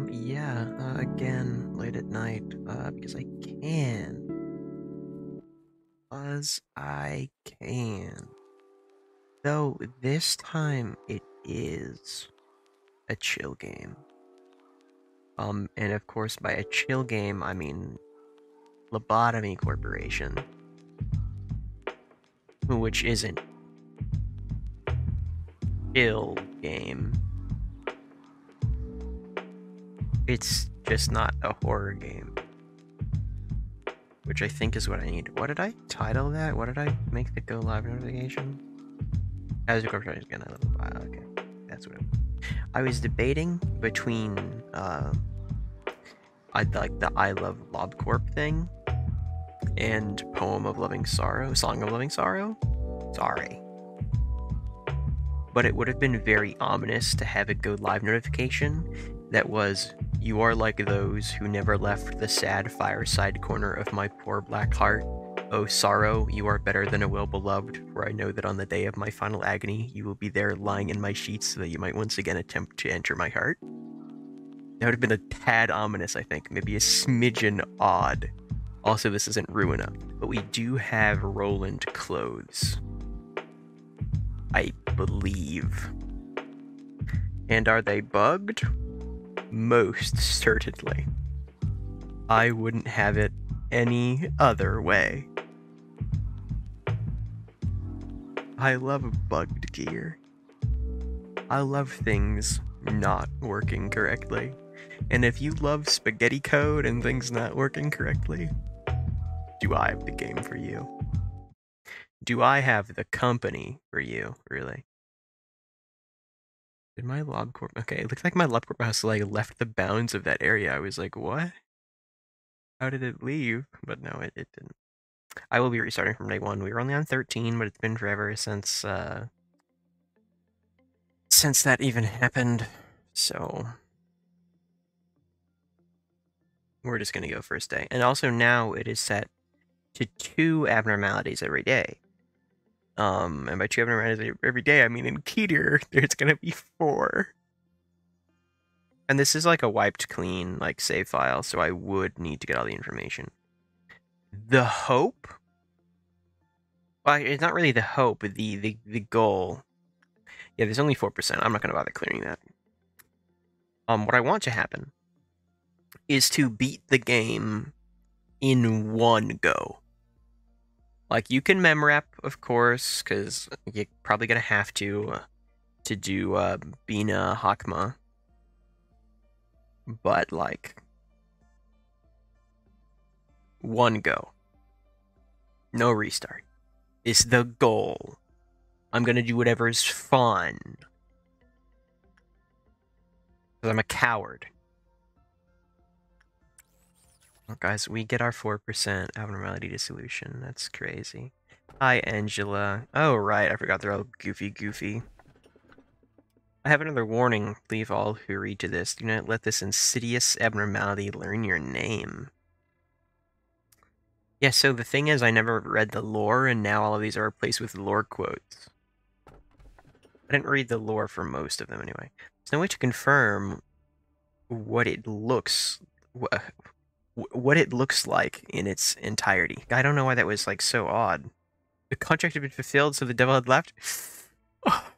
Yeah, again, late at night, because I can. Because I can. Though, this time, it is a chill game. And of course, by a chill game, I mean Lobotomy Corporation. Which isn't chill game. It's just not a horror game. Which I think is what I need. What did I title that? What did I make the go live notification? As a corporation again, I level 5. Okay, that's what I was debating between I like the I Love LobCorp thing and Poem of Loving Sorrow, Song of Loving Sorrow. Sorry. But it would have been very ominous to have a go live notification that was, "You are like those who never left the sad fireside corner of my poor black heart. Oh, sorrow, you are better than a well-beloved, for I know that on the day of my final agony, you will be there lying in my sheets so that you might once again attempt to enter my heart." That would have been a tad ominous, I think. Maybe a smidgen odd. Also, this isn't Ruina, but we do have Roland clothes. I believe. And are they bugged? Most certainly. I wouldn't have it any other way. I love bugged gear. I love things not working correctly. And if you love spaghetti code and things not working correctly, do I have the game for you? Do I have the company for you, really? Did my LobCorp... Okay, it looks like my LobCorp house like left the bounds of that area. I was like, what? How did it leave? But no, it didn't. I will be restarting from day one. We were only on 13, but it's been forever since that even happened. So we're just gonna go first day. And also now it is set to 2 abnormalities every day. And by 2 abnormalities every day, I mean in Keter, there's gonna be 4. And this is like a wiped clean like save file, so I would need to get all the information. The hope? Well, it's not really the hope, the goal. Yeah, there's only 4%. I'm not gonna bother clearing that. What I want to happen is to beat the game in one go. Like, you can memrep, of course, because you're probably gonna have to do Bina Hakma. But, like, one go. No restart. Is the goal. I'm gonna do whatever's fun. Because I'm a coward. Oh, guys, we get our 4% abnormality dissolution. That's crazy. Hi, Angela. Oh, right, I forgot they're all goofy. I have another warning. Leave all who read to this. Do not let this insidious abnormality learn your name. Yeah, so the thing is, I never read the lore, and now all of these are replaced with lore quotes. I didn't read the lore for most of them, anyway. There's no way to confirm what it looks... what it looks like in its entirety. I don't know why that was, like, so odd. The contract had been fulfilled, so the devil had left? Oh,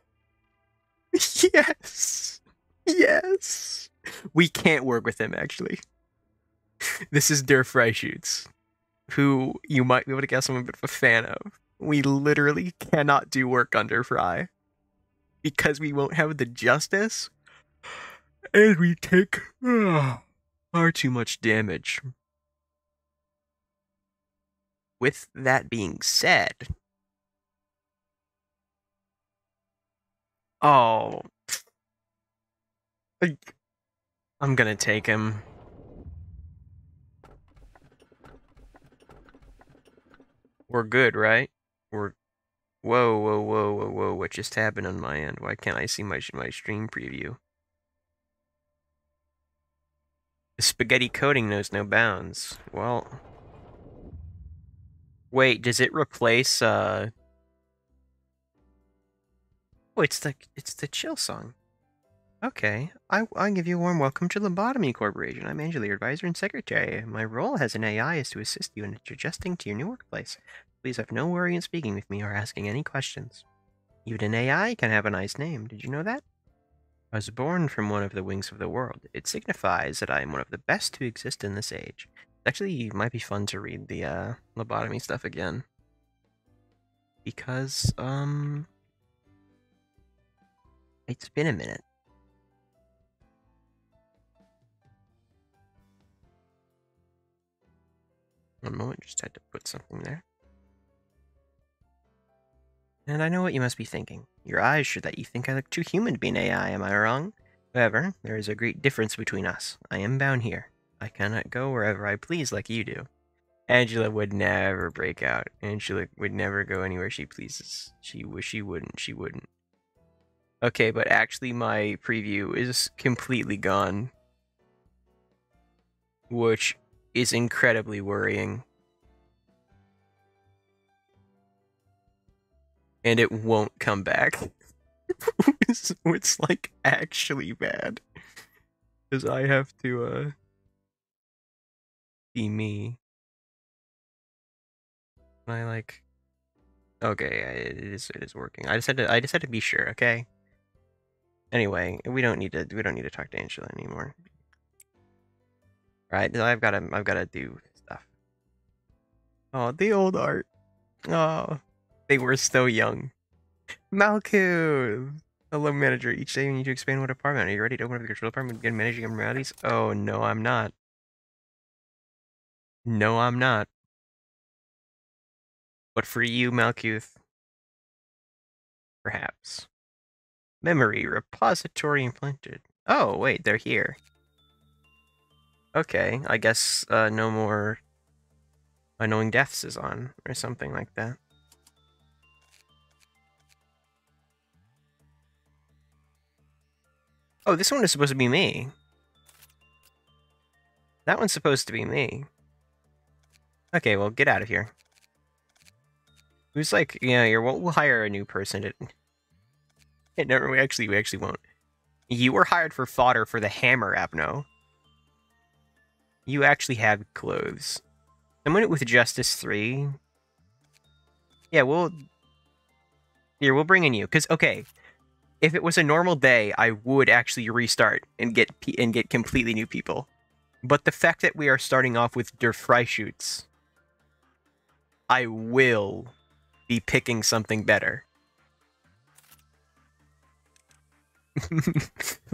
yes! Yes! We can't work with him, actually. This is Der Freischütz, who you might be able to guess I'm a bit of a fan of. We literally cannot do work under Fry because we won't have the justice and we take far too much damage. With that being said, oh, I'm gonna take him. We're good, right? We're whoa, what just happened on my end? Why can't I see my stream preview? The spaghetti coating knows no bounds. Well, wait, does it replace Oh, it's the chill song. Okay, I give you a warm welcome to Lobotomy Corporation. I'm Angela, your advisor and secretary. My role as an AI is to assist you in adjusting to your new workplace. Please have no worry in speaking with me or asking any questions. Even an AI can have a nice name. Did you know that? I was born from one of the wings of the world. It signifies that I am one of the best to exist in this age. Actually, it might be fun to read the lobotomy stuff again. Because, it's been a minute. One moment, just had to put something there. And I know what you must be thinking. Your eyes show that you think I look too human to be an AI, am I wrong? However, there is a great difference between us. I am bound here. I cannot go wherever I please like you do. Angela would never break out. Angela would never go anywhere she pleases. She wouldn't. Okay, but actually my preview is completely gone, which is incredibly worrying. And it won't come back. It's like actually bad. Because I have to be me. I like okay, it is working. I just had to be sure, okay? Anyway, we don't need to talk to Angela anymore. Right? I've gotta do stuff. Oh, the old art. Oh, they were so young. Malku! Hello, manager. Each day you need to expand what department. Are you ready to open up the control department and begin managing abnormalities? Oh, no, I'm not. No, I'm not. But for you, Malkuth, perhaps. Memory repository implanted. Oh, wait, they're here. Okay, I guess no more annoying deaths is on, or something like that. Oh, this one is supposed to be me. That one's supposed to be me. Okay, well, get out of here. Who's like, yeah, we'll hire a new person. No, we actually won't. You were hired for fodder for the hammer, Abno. You actually have clothes. Someone with Justice 3. Yeah, we'll bring in you. Because, okay, if it was a normal day, I would actually restart and get completely new people. But the fact that we are starting off with Der Freischütz, I will be picking something better.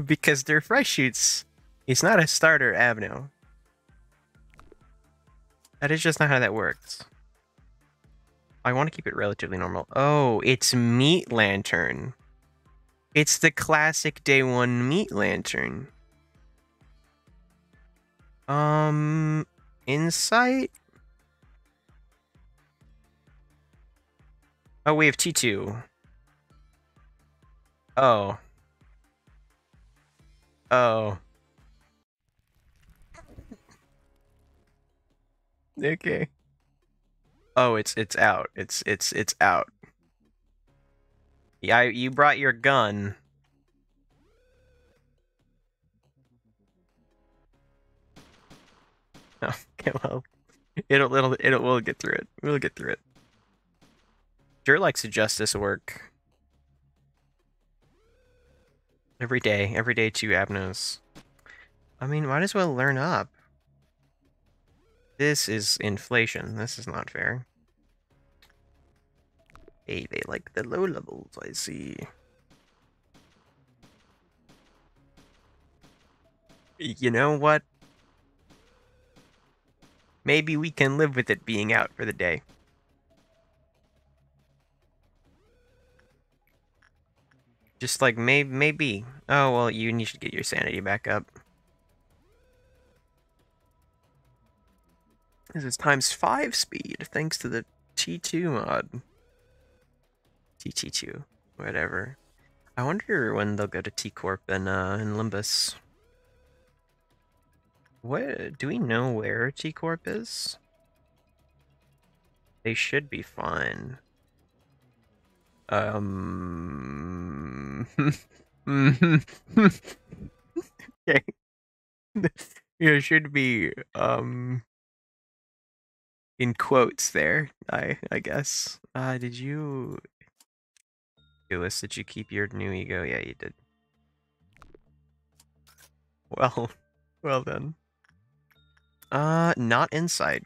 Because Der Freischütz is not a starter avenue. That is just not how that works. I want to keep it relatively normal. Oh, it's Meat Lantern. It's the classic day one Meat Lantern. Insight? Oh, we have T2. Oh. Oh. Okay. Oh, it's out. It's out. Yeah, you brought your gun. Oh, okay, well, we'll get through it. We'll get through it. Sure likes to justice work. Every day 2 Abnos. I mean, might as well learn up. This is inflation. This is not fair. Hey, they like the low levels, I see. You know what? Maybe we can live with it being out for the day. Just like, maybe. Oh, well, you need to get your sanity back up. This is ×5 speed, thanks to the T2 mod. TT2, whatever. I wonder when they'll go to T-Corp and in Limbus. What, do we know where T-Corp is? They should be fine. Mm-hmm. Okay. It should be in quotes there, I guess. Did you Lewis, did you keep your new ego? Yeah, you did. Well, well then. Not inside.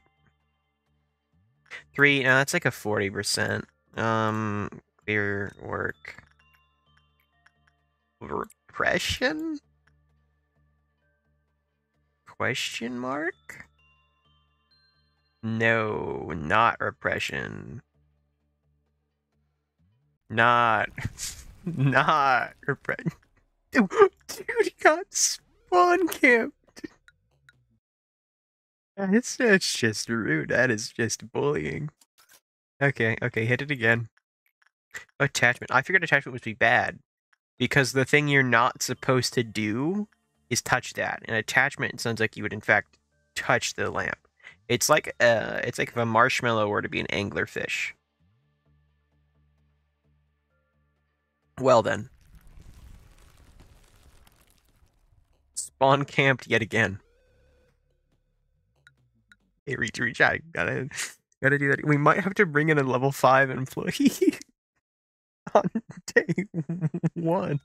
3, no, that's like a 40%. Clear work. Repression? Question mark? No, not repression. Not, not repression. Dude, he got spawn camped. That's just rude. That is just bullying. Okay, okay, hit it again. Attachment. I figured attachment would be bad because the thing you're not supposed to do is touch that. And attachment sounds like you would in fact touch the lamp. It's like if a marshmallow were to be an anglerfish. Well then. Spawn camped yet again. Hey, reach out. Gotta do that. We might have to bring in a level 5 employee on day 1.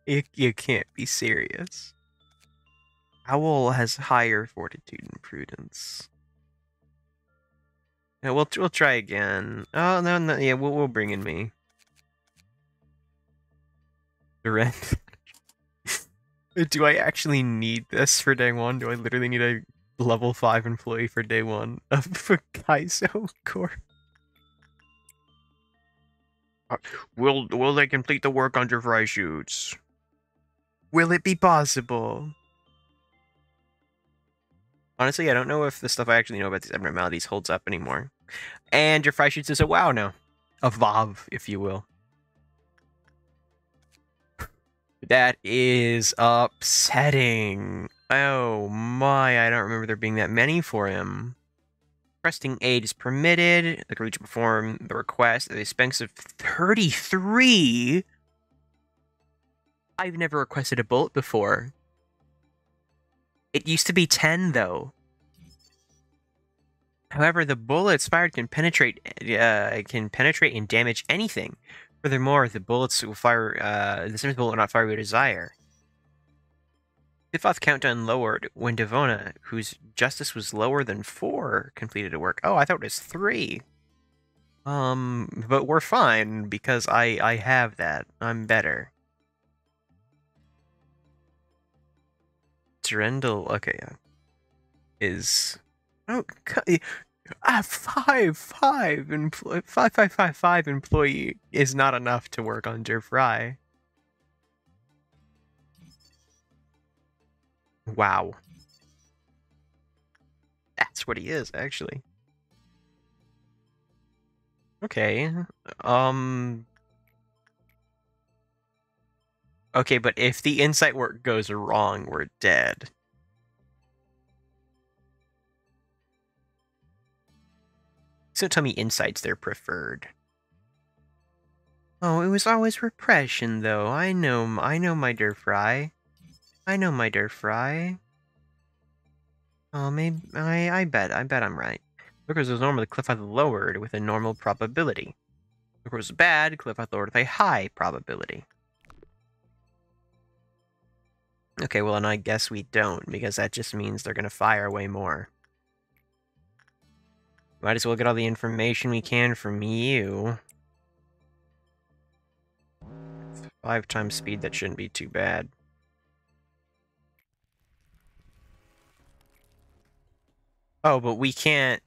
You can't be serious. Owl has higher fortitude and prudence. Yeah, we'll try again. Oh no, yeah, we'll bring in me. Direct. Do I actually need this for day 1? Do I literally need a level 5 employee for day 1 of Kaizo Corp? Will they complete the work under fry shoots? Will it be possible? Honestly, I don't know if the stuff I actually know about these abnormalities holds up anymore. And your fry shoots is a WoW now. A VOV, if you will. That is upsetting. Oh my, I don't remember there being that many for him. Requesting aid is permitted. Agree to perform the request at the expense of 33? I've never requested a bullet before. It used to be 10, though. However, the bullets fired can penetrate and damage anything. Furthermore, the bullets will fire. The same bullet will not fire with desire. 5th countdown lowered when Devona, whose justice was lower than 4, completed a work. Oh, I thought it was 3. But we're fine because I have that. I'm better. Durendal, okay, yeah. Is oh, 5 employee is not enough to work on Fry. Wow. That's what he is, actually. Okay. Okay, but if the insight work goes wrong, we're dead. So tell me insights they're preferred. Oh, it was always repression, though. I know my Fry. I know my Fry. Oh, maybe I bet I'm right. Because it was normally cliff height lowered with a normal probability. If it was bad, cliff height lowered with a high probability. Okay, well, and I guess we don't, because that just means they're gonna fire way more. Might as well get all the information we can from you. 5 times speed, that shouldn't be too bad. Oh, but we can't...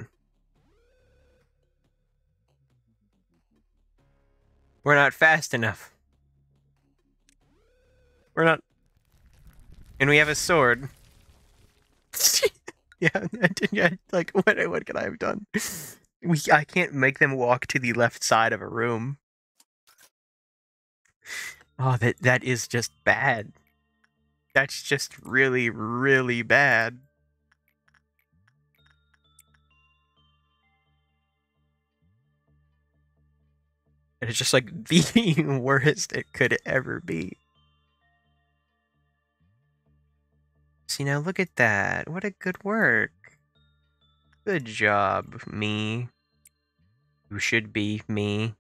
We're not fast enough. We're not... And we have a sword. yeah, like, what could I have done? I can't make them walk to the left side of a room. Oh, that is just bad. That's just really, really bad. And it's just like the worst it could ever be. See, now look at that. What a good work. Good job, me. You should be me.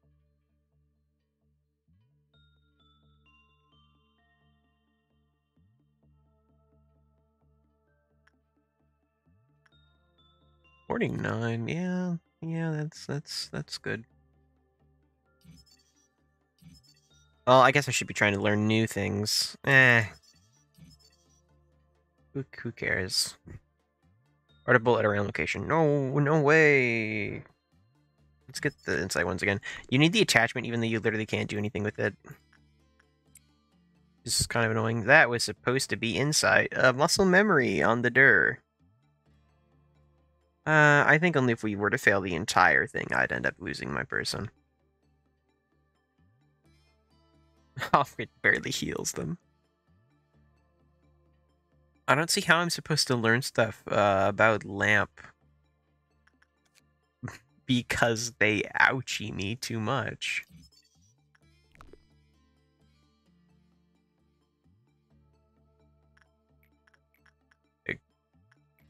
$49, yeah, that's good. Well, I guess I should be trying to learn new things. Who cares? Art a bullet around location. No way. Let's get the inside ones again. You need the attachment even though you literally can't do anything with it. This is kind of annoying. That was supposed to be inside. Muscle memory on the dir. I think only if we were to fail the entire thing, I'd end up losing my person. Oh, it barely heals them. I don't see how I'm supposed to learn stuff about lamp. Because they ouchie me too much.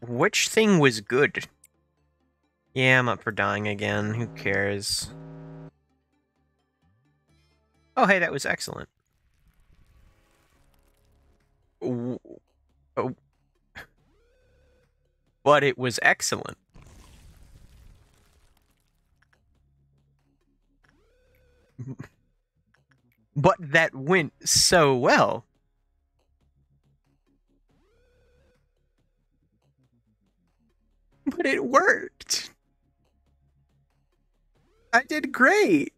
Which thing was good? Yeah, I'm up for dying again. Who cares? Oh, hey, that was excellent. Oh, but it was excellent. But that went so well. But it worked. I did great.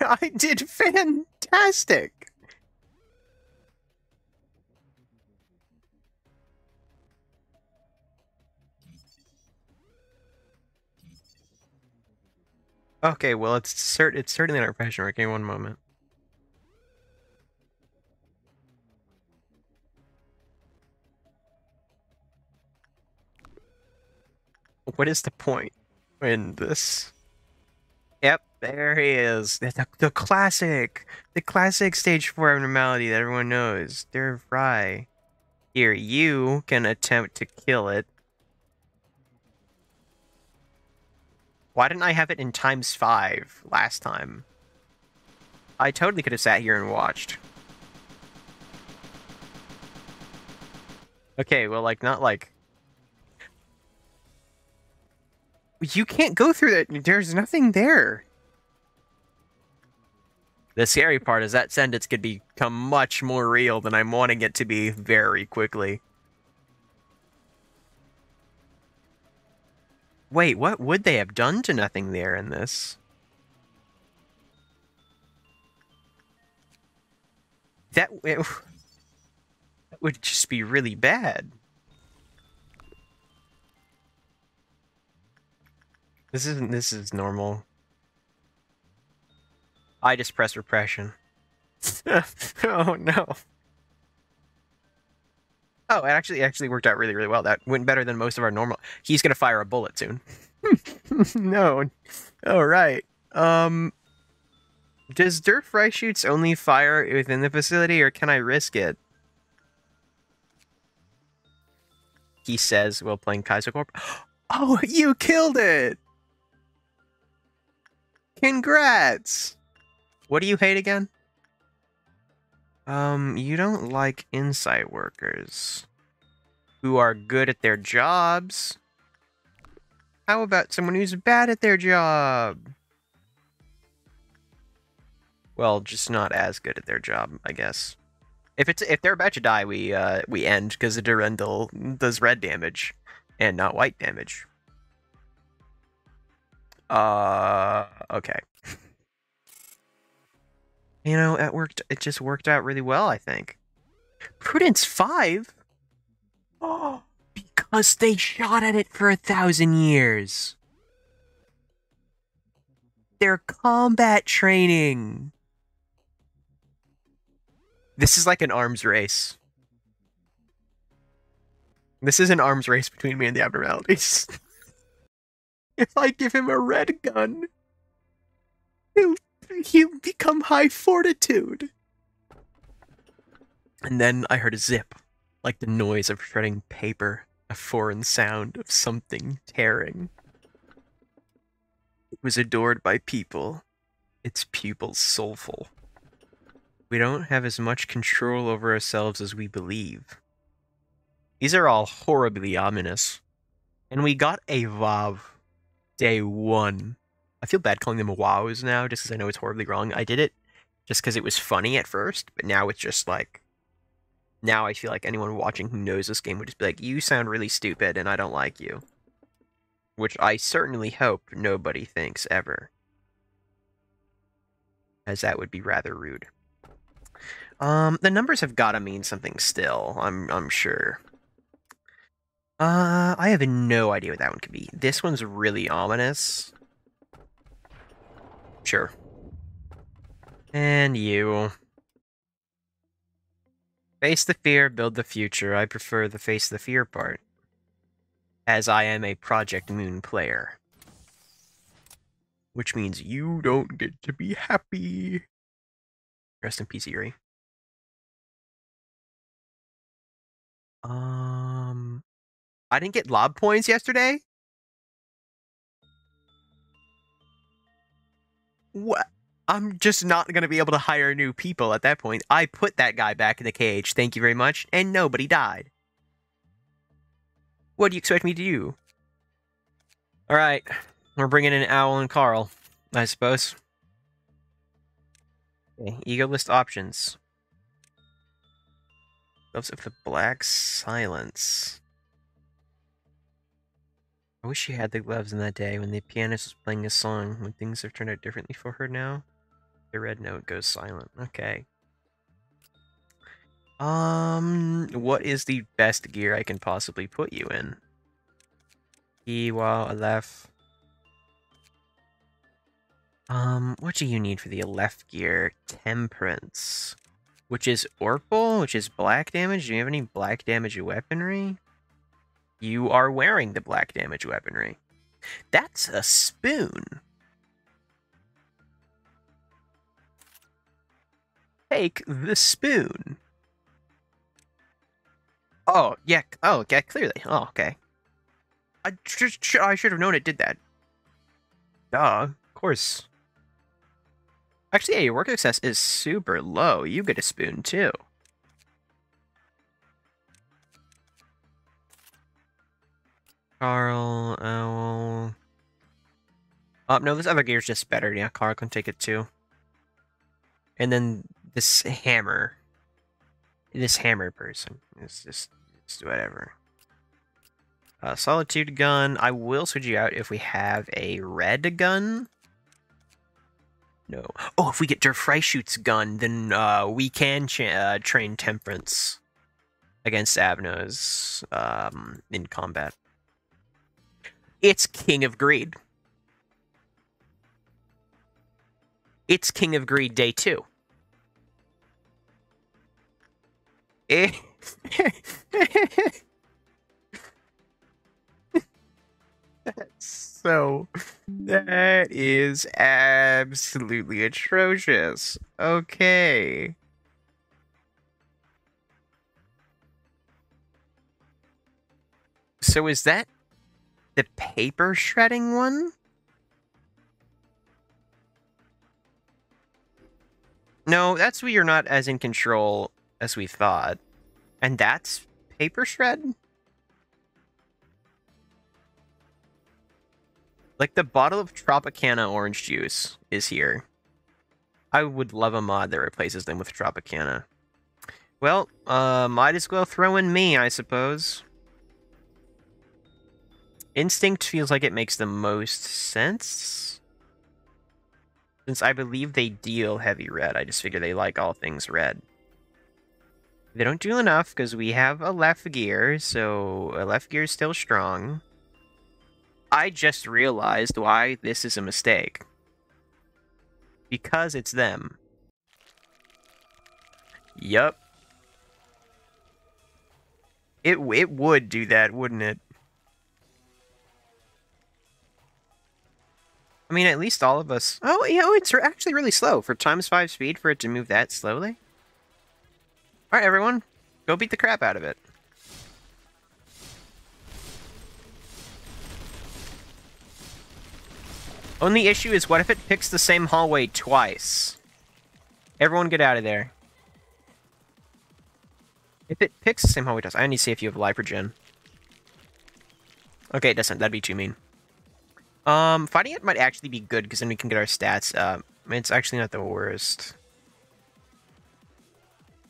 I did fantastic. Okay, well, it's certainly not professional work. Give me one moment. What is the point in this? Yep, there he is. The classic stage 4 abnormality that everyone knows. They're fry. Here, you can attempt to kill it. Why didn't I have it in ×5 last time? I totally could have sat here and watched. Okay, well, like, not like... You can't go through that. There's nothing there. The scary part is that sentence could become much more real than I'm wanting it to be very quickly. Wait, what would they have done to nothing there in this? That would just be really bad. This is normal. I just press repression. Oh no. Oh, it actually worked out really well. That went better than most of our normal. He's gonna fire a bullet soon. No. All right. Does dirt fry shoots only fire within the facility, or can I risk it? He says while playing Kaiser Corp. Oh, you killed it! Congrats! What do you hate again? You don't like insight workers who are good at their jobs. How about someone who's bad at their job? Well, just not as good at their job, I guess. If they're about to die, we end because the Durendal does red damage and not white damage. Okay. You know, it just worked out really well, I think. Prudence 5? Oh, because they shot at it for 1,000 years. Their combat training. This is like an arms race. This is an arms race between me and the abnormalities. If I give him a red gun, he'll become high fortitude. And then I heard a zip, like the noise of shredding paper, a foreign sound of something tearing. It was adored by people, its pupils soulful. We don't have as much control over ourselves as we believe. These are all horribly ominous. And we got a Vav day 1. I feel bad calling them wows now, just because I know it's horribly wrong. I did it just because it was funny at first, but now it's just like... Now I feel like anyone watching who knows this game would just be like, you sound really stupid and I don't like you. Which I certainly hope nobody thinks ever. As that would be rather rude. The numbers have gotta mean something still, I'm sure. I have no idea what that one could be. This one's really ominous. Sure. And you. Face the fear, build the future. I prefer the face the fear part, as I am a Project Moon player. Which means you don't get to be happy. Rest in peace, Yuri. I didn't get lob points yesterday? What? I'm just not going to be able to hire new people at that point. I put that guy back in the cage, thank you very much, and nobody died. What do you expect me to do? Alright, we're bringing in Owl and Carl, I suppose. Okay, ego list options. Gloves of the Black Silence. I wish she had the gloves in that day when the pianist was playing a song, when things have turned out differently for her now. The red note goes silent. Okay. What is the best gear I can possibly put you in? While Aleph. What do you need for the Aleph gear? Temperance. Which is Orpal, which is black damage. Do you have any black damage weaponry? You are wearing the black damage weaponry. That's a spoon. Take the spoon. Oh, yeah. Oh, yeah, clearly. Oh, okay. I should have known it did that. Duh. Of course. Actually, yeah, your work success is super low. You get a spoon, too. Carl, Owl... no, this other gear's just better. Yeah, Carl can take it, too. And then this hammer. This hammer person is just whatever. Solitude gun. I will switch you out if we have a red gun. No. Oh, if we get Der Freischutz's gun, then we can train Temperance against Avnos in combat. It's King of Greed. It's King of Greed Day 2. That is absolutely atrocious. Okay. So is that the paper shredding one? No, that's where you're not as in control as we thought. And that's paper shred? Like, the bottle of Tropicana orange juice is here. I would love a mod that replaces them with Tropicana. Well, might as well throw in me, I suppose. Instinct feels like it makes the most sense. Since I believe they deal heavy red, I just figure they like all things red. They don't do enough, because we have a left gear, so a left gear is still strong. I just realized why this is a mistake. Because it's them. Yup. It would do that, wouldn't it? I mean, at least all of us... Oh, it's actually really slow. For ×5 speed, for it to move that slowly. Alright, everyone. Go beat the crap out of it. Only issue is, what if it picks the same hallway twice? Everyone get out of there. If it picks the same hallway twice, I need to see if you have Liprogen. Okay, it doesn't. That'd be too mean. Fighting it might actually be good, because then we can get our stats up. It's actually not the worst.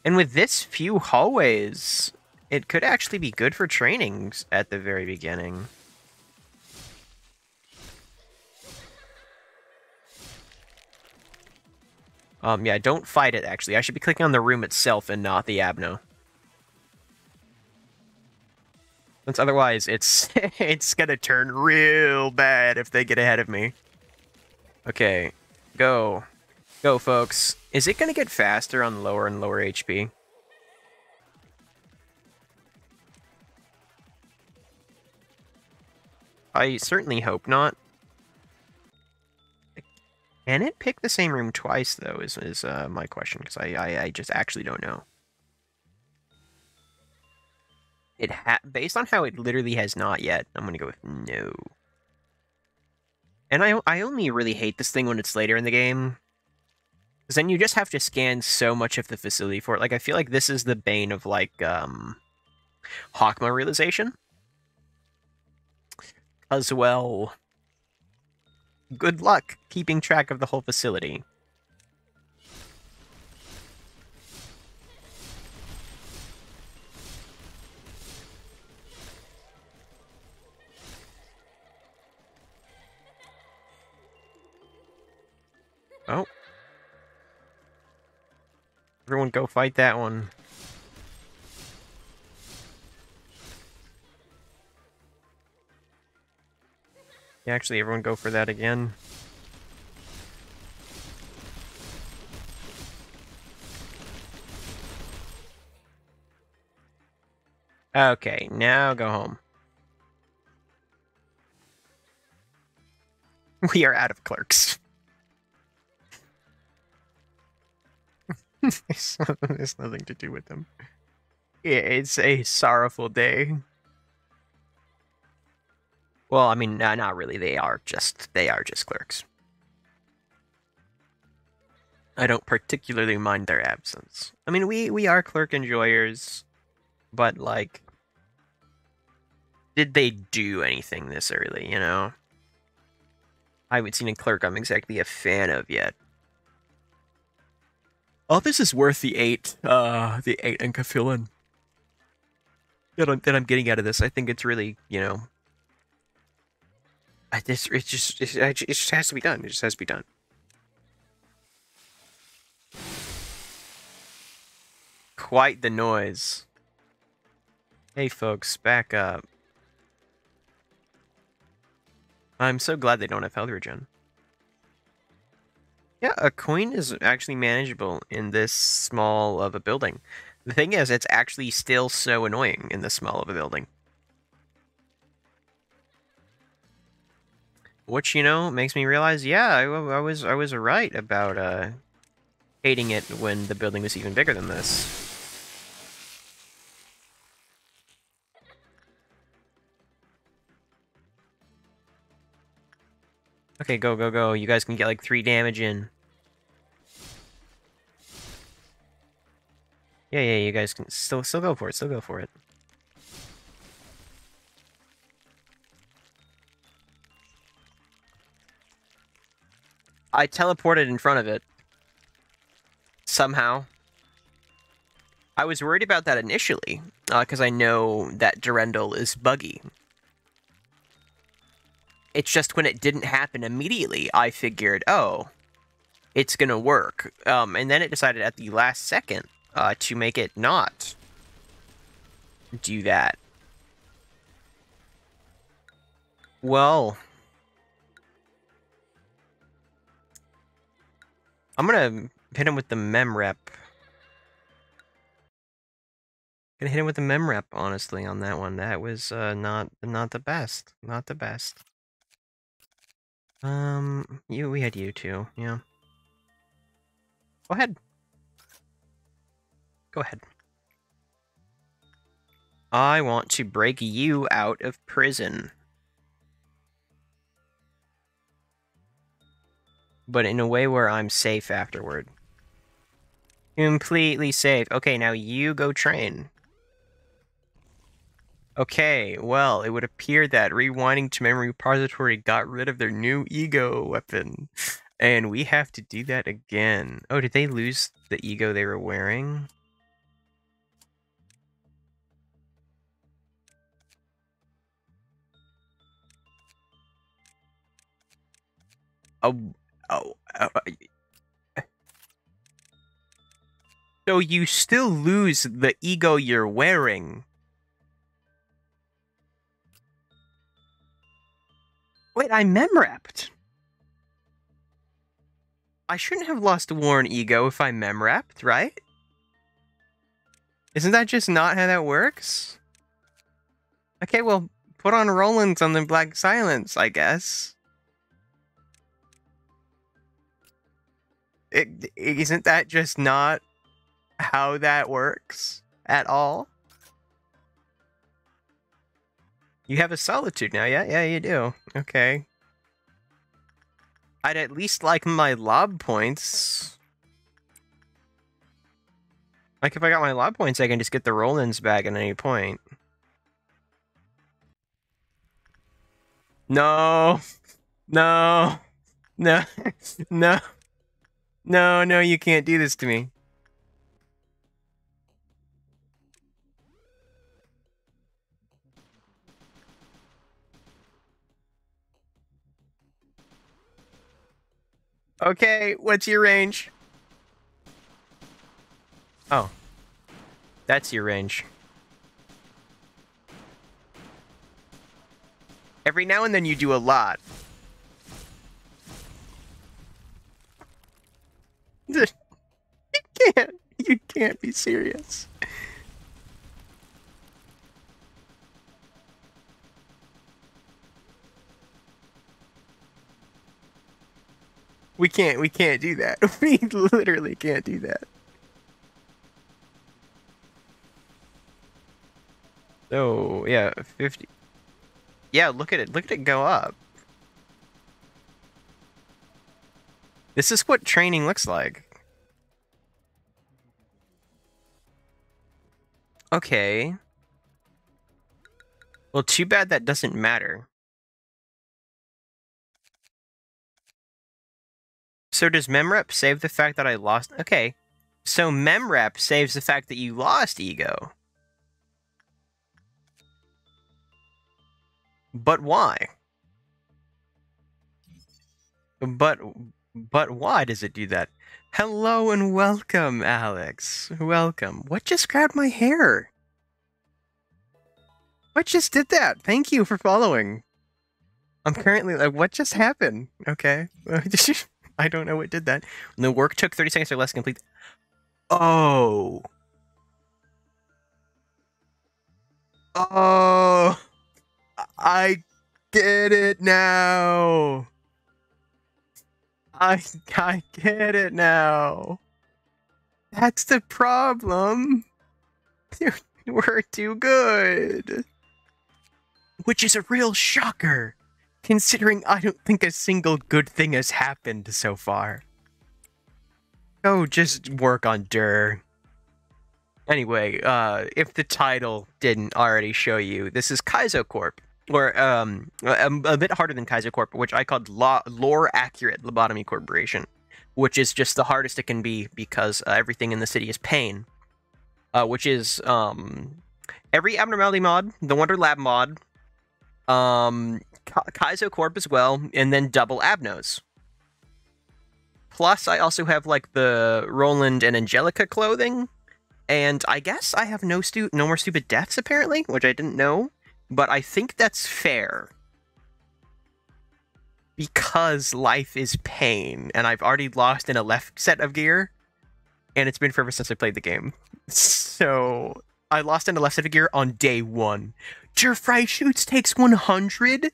And with this few hallways, it could actually be good for trainings at the very beginning. Yeah, don't fight it, actually. I should be clicking on the room itself and not the Abno. Since otherwise, it's it's gonna turn real bad if they get ahead of me. Okay, go. Go, folks. Is it gonna get faster on lower and lower HP? I certainly hope not. Can it pick the same room twice, though, is my question, because I just actually don't know. Based on how it literally has not yet, I'm gonna go with no. And I only really hate this thing when it's later in the game, because then you just have to scan so much of the facility for it. Like, I feel like this is the bane of, like, Hawkma realization. As well, good luck keeping track of the whole facility. Oh. Everyone go fight that one. Yeah, actually, everyone go for that again. Okay, now go home. We are out of clerks. There's nothing to do with them. Yeah, it's a sorrowful day. Well, I mean, not really. They are just clerks. I don't particularly mind their absence. I mean, we are clerk enjoyers, but like, did they do anything this early? You know, I haven't seen a clerk I'm exactly a fan of yet. Oh, this is worth the 8 Enkafilin that I'm getting out of this. I think it's really, you know, it just has to be done. It just has to be done. Quite the noise. Hey, folks, back up. I'm so glad they don't have health regen. Yeah, a coin is actually manageable in this small of a building. The thing is, it's actually still so annoying in this small of a building. Which, you know, makes me realize, yeah, I was right about hating it when the building was even bigger than this. Okay, go, go, go. You guys can get like 3 damage in. Yeah, yeah, you guys can still go for it. Still go for it. I teleported in front of it. Somehow. I was worried about that initially, because I know that Durendal is buggy. It's just when it didn't happen immediately, I figured, oh, it's gonna work. And then it decided at the last second to make it not do that. Well, I'm gonna hit him with the mem rep. Gonna hit him with the mem rep, honestly, on that one. That was not the best. Not the best. We had you too, yeah. Go ahead. Go ahead. I want to break you out of prison. But in a way where I'm safe afterward. Completely safe. Okay, now you go train. Okay, well, it would appear that rewinding to memory repository got rid of their new ego weapon. And we have to do that again. Oh, did they lose the ego they were wearing? Oh, oh, so you still lose the ego you're wearing. Wait, I memrepped. I shouldn't have lost a worn ego if I memrepped, right? Isn't that just not how that works? Okay, well, put on Roland's on the Black Silence, I guess. Isn't that just not how that works at all? You have a solitude now, yeah? Yeah, you do. Okay. I'd at least like my lob points. Like, if I got my lob points, I can just get the Roland's back at any point. No. No. No. No. No, no, you can't do this to me. Okay, what's your range? Oh. That's your range. Every now and then you do a lot. You can't be serious. We can't do that. We literally can't do that. So, yeah, 50. Yeah, look at it go up. This is what training looks like. Okay. Well, too bad that doesn't matter. So does memrep save the fact that I lost? Okay. So memrep saves the fact that you lost ego. But why? But why does it do that? Hello and welcome, Alex. Welcome. What just grabbed my hair? What just did that? Thank you for following. I'm currently like, what just happened? Okay. I don't know what did that. When the work took 30 seconds or less to complete. Oh. Oh. I get it now. I get it now. That's the problem. We're too good. Which is a real shocker, considering I don't think a single good thing has happened so far. Oh, just work on Dur. Anyway, if the title didn't already show you, this is Kaizo Corp. Or a bit harder than Kaizo Corp, which I called lore-accurate Lobotomy Corporation, which is just the hardest it can be because everything in the city is pain. Which is every abnormality mod, the Wonder Lab mod, Kaizo Corp as well, and then double Abnos. Plus, I also have like the Roland and Angelica clothing, and I guess I have no more stupid deaths apparently, which I didn't know. But I think that's fair. Because life is pain, and I've already lost in a left set of gear, and it's been forever since I played the game. So, I lost in a left set of gear on day 1. Your Fry Shoots takes 100?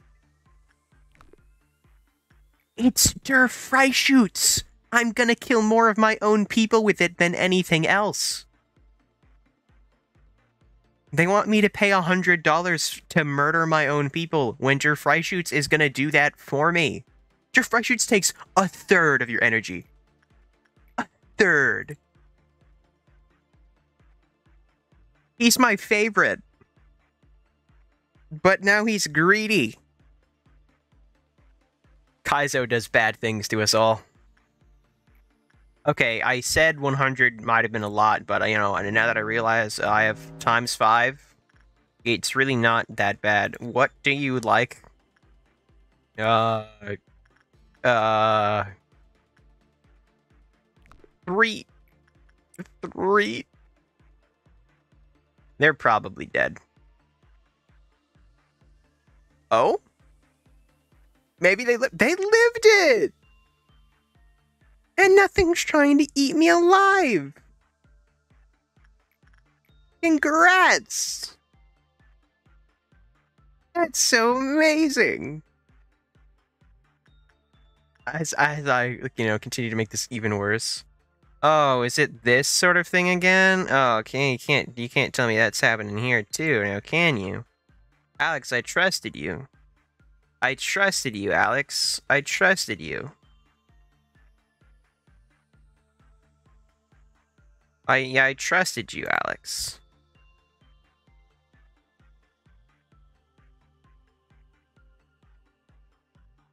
It's der Freischütz! I'm gonna kill more of my own people with it than anything else. They want me to pay $100 to murder my own people when der Freischütz is gonna do that for me. Der Freischütz takes a third of your energy. A third. He's my favorite. But now he's greedy. Kaizo does bad things to us all. Okay, I said 100 might have been a lot, but, you know, now that I realize I have ×5, it's really not that bad. What do you like? Three. They're probably dead. Oh? Maybe they lived it! And nothing's trying to eat me alive! Congrats! That's so amazing! As I, you know, continue to make this even worse. Oh, is it this sort of thing again? Oh, okay, you can't tell me that's happening here too, now can you? Alex, I trusted you. I trusted you, Alex. I trusted you. I trusted you, Alex.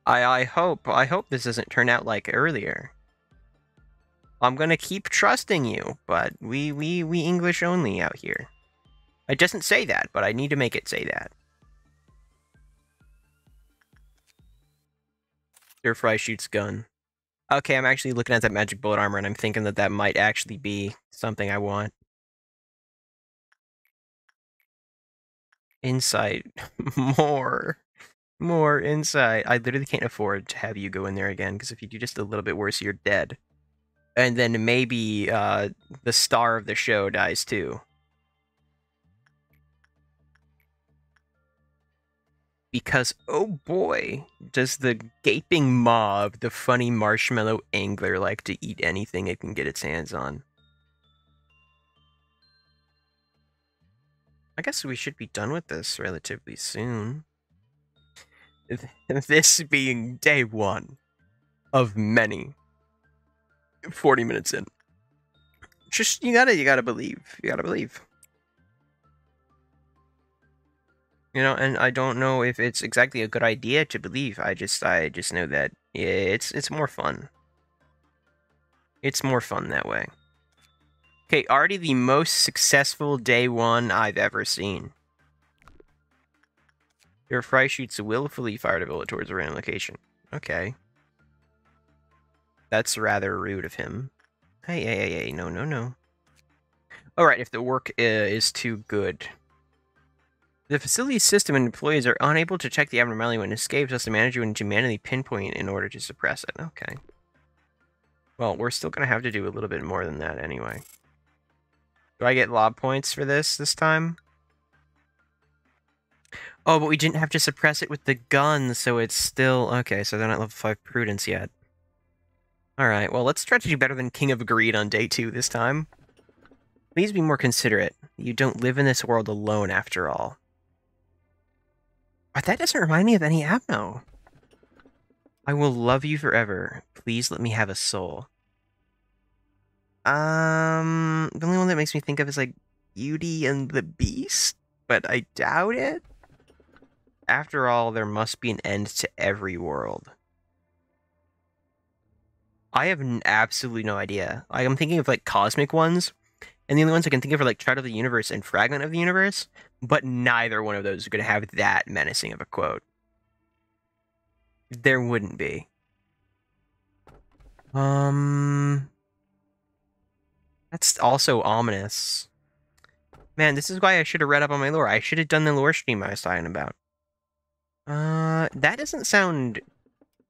I hope this doesn't turn out like earlier. I'm gonna keep trusting you, but we English only out here. It doesn't say that, but I need to make it say that. Der Freischütz gun. Okay, I'm actually looking at that magic bullet armor, and I'm thinking that that might actually be something I want. Insight. More insight. I literally can't afford to have you go in there again, because if you do just a little bit worse, you're dead. And then maybe the star of the show dies too. Because, oh boy, does the gaping mob, the funny marshmallow angler, like to eat anything it can get its hands on. I guess we should be done with this relatively soon. This being day 1 of many. 40 minutes in. Just, you gotta believe. You gotta believe. You know, and I don't know if it's exactly a good idea to believe. I just know that it's more fun. It's more fun that way. Okay, already the most successful day 1 I've ever seen. Your Freischütz willfully fired a bullet towards a random location. Okay. That's rather rude of him. Hey, no. Alright, if the work is too good. The facility's system and employees are unable to check the abnormality when it escapes, thus the manager would need to manually pinpoint in order to suppress it. Okay. Well, we're still going to have to do a little bit more than that anyway. Do I get lob points for this time? Oh, but we didn't have to suppress it with the gun, so it's still... Okay, so they're not level 5 prudence yet. Alright, well, let's try to do better than King of Greed on day 2 this time. Please be more considerate. You don't live in this world alone, after all. But that doesn't remind me of any Abno. I will love you forever. Please let me have a soul. The only one that makes me think of is, like, Beauty and the Beast, but I doubt it. After all, there must be an end to every world. I have absolutely no idea. I'm thinking of, like, cosmic ones, and the only ones I can think of are, like, Chart of the Universe and Fragment of the Universe, but neither one of those are going to have that menacing of a quote. There wouldn't be. That's also ominous. Man, this is why I should have read up on my lore. I should have done the lore stream I was talking about. That doesn't sound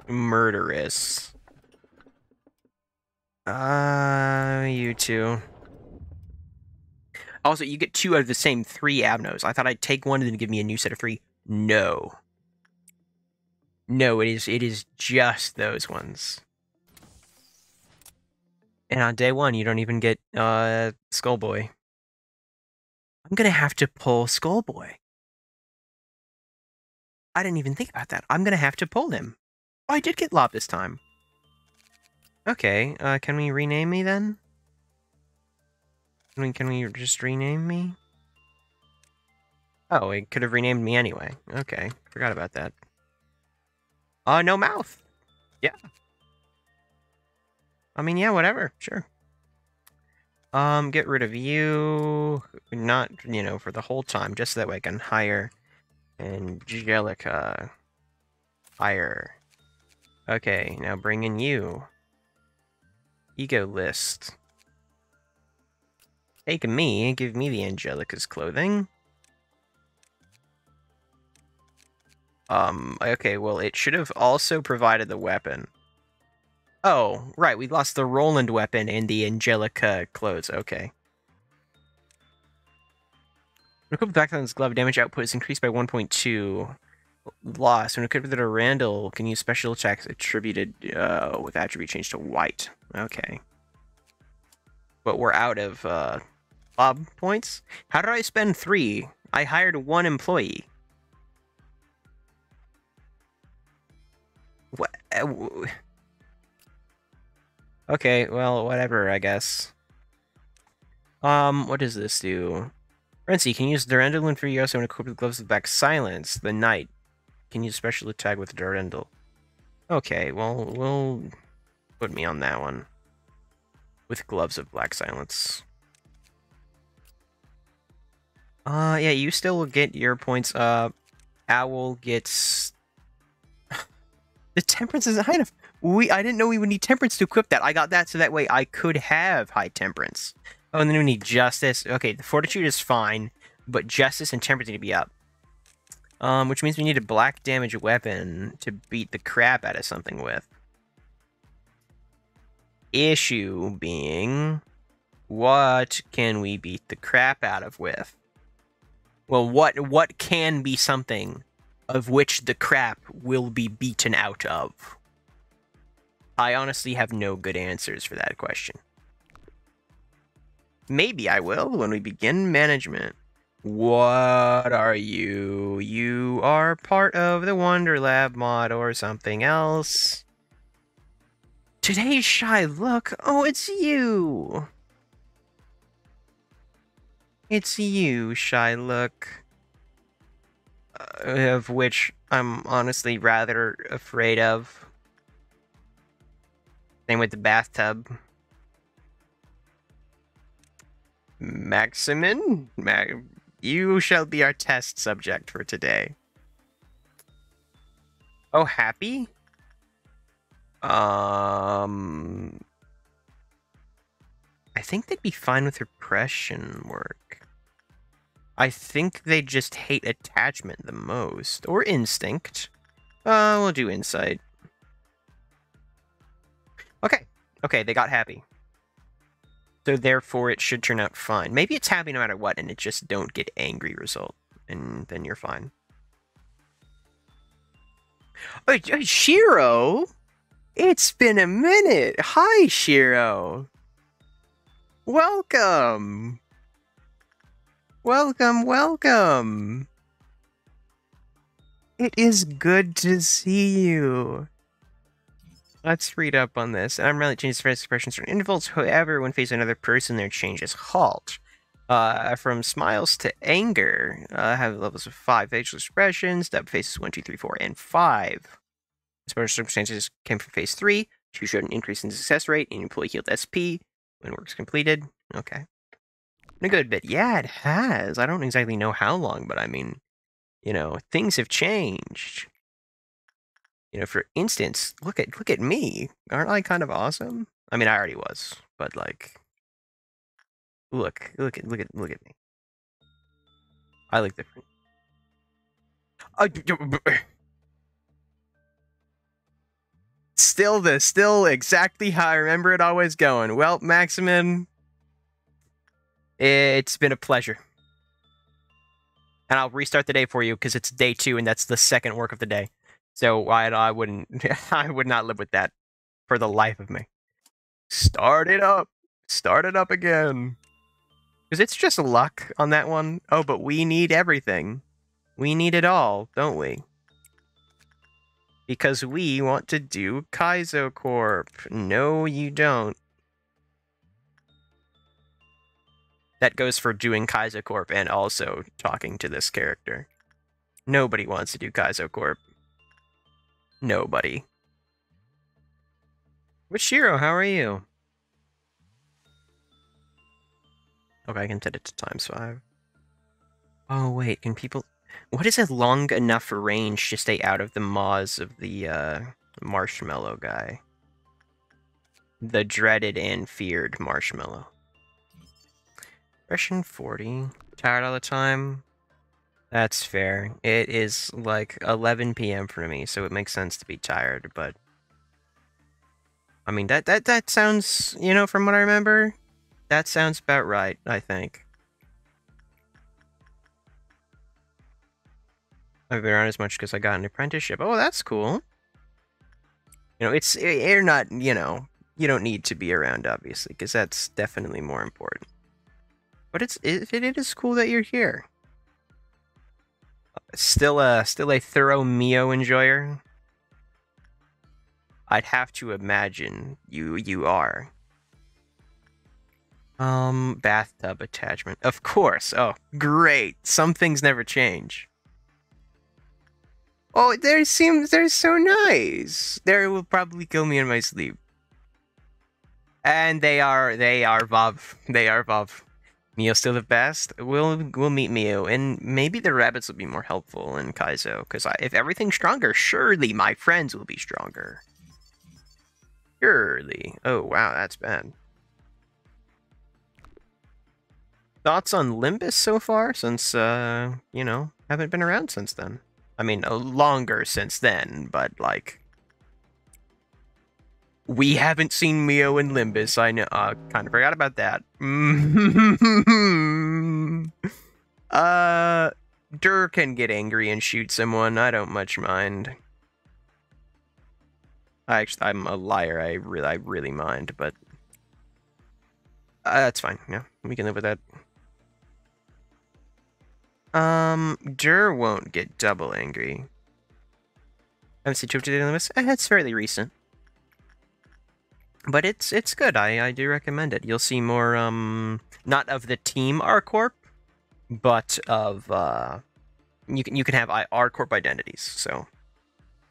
murderous. You two. Also, you get 2 out of the same 3 Abnos. I thought I'd take one and then give me a new set of 3. No. No, it is just those ones. And on day 1, you don't even get Skullboy. I'm gonna have to pull Skullboy. I didn't even think about that. I'm gonna have to pull him. Oh, I did get Lob this time. Okay, can we rename me then? Can we just rename me? Oh, it could have renamed me anyway. Okay, forgot about that. No mouth. Yeah. I mean, yeah, whatever. Sure. Get rid of you. Not, for the whole time, just so that way I can hire Angelica. Hire. Okay, now bring in you. Ego list. Take me and give me the Angelica's clothing. Okay, well, it should have also provided the weapon. Oh, right, we lost the Roland weapon and the Angelica clothes, okay. When equipped with Backland's glove, damage output is increased by 1.2. Lost. When equipped with a Randall, can use special attacks attributed with attribute change to white. Okay. But we're out of Bob points? How did I spend 3? I hired 1 employee. What? Okay, well, whatever, I guess. What does this do? Renzi can use Durandal and Furioso when equipped with gloves of back silence. The knight can use special attack with Durandal. Okay, well, we'll put me on that one. With gloves of black silence. Yeah, you still will get your points. Owl gets... The temperance isn't high enough. I didn't know we would need temperance to equip that. I got that so that way I could have high temperance. Oh, and then we need justice. Okay, the fortitude is fine, but justice and temperance need to be up. Which means we need a black damage weapon to beat the crap out of something with. Issue being, what can we beat the crap out of with? Well, what can be something of which the crap will be beaten out of? I honestly have no good answers for that question. Maybe I will when we begin management. What are you? You are part of the Wonder Lab mod or something else. Today's shy look? Oh, it's you! It's you, shy look. Of which I'm honestly rather afraid of. Same with the bathtub. Maximin? You shall be our test subject for today. Oh, happy? I think they'd be fine with repression work. I think they just hate attachment the most. Or instinct. We'll do insight. Okay. Okay, they got happy. So therefore it should turn out fine. Maybe it's happy no matter what, and it just don't get angry result. And then you're fine. Oh, Shiro! It's been a minute! Hi, Shiro! Welcome! Welcome, welcome! It is good to see you. Let's read up on this. Abnormality changes face expressions during intervals. However, when facing another person, their changes halt. From smiles to anger, have levels of 5 facial expressions. That faces 1, 2, 3, 4, and 5. Special circumstances came from phase 3. 2 showed an increase in success rate in employee healed SP when work's completed. Okay. A good bit. Yeah, it has. I don't exactly know how long, but I mean, things have changed. For instance, look at me. Aren't I kind of awesome? I mean, I already was, but like, look at me. I look different. Still exactly how I remember it always going. Well, Maximin, it's been a pleasure. And I'll restart the day for you because it's day 2 and that's the second work of the day. So I wouldn't I would not live with that for the life of me. Start it up. Start it up again. Because it's just luck on that one. Oh, but we need everything. We need it all, don't we? Because we want to do Kaizo Corp. No, you don't. That goes for doing Kaizo Corp and also talking to this character. Nobody wants to do Kaizo Corp. Nobody. Wishiro, how are you? Okay, I can set it to ×5. Oh, wait, can people... What is a long enough range to stay out of the maws of the, marshmallow guy? The dreaded and feared marshmallow. Expression 40. Tired all the time? That's fair. It is, like, 11 p.m. for me, so it makes sense to be tired, but... I mean, that sounds, you know, from what I remember, that sounds about right, I think. I've been around as much because I got an apprenticeship. Oh, that's cool. You know, you're not, you know, you don't need to be around, obviously, because that's definitely more important. But it is cool that you're here. Still a thorough Mio enjoyer? I'd have to imagine you are. Bathtub attachment. Of course. Oh, great. Some things never change. Oh, they're so nice. They will probably kill me in my sleep. And they are Vav. They are Vav. Mio's still the best. We'll meet Mio, and maybe the rabbits will be more helpful in Kaizo, because if everything's stronger, surely my friends will be stronger. Surely. Oh, wow, that's bad. Thoughts on Limbus so far, since, you know, haven't been around since then? I mean, longer since then, but, like... We haven't seen Mio and Limbus, I know. Kind of forgot about that. Dur can get angry and shoot someone, I don't much mind. I'm a liar, I really mind, but... that's fine, yeah, we can live with that. Dur won't get double angry. I haven't seen Twitch today on this. It's fairly recent. But it's good. I do recommend it. You'll see more, not of the team R-Corp, but of, you can have R-Corp identities, so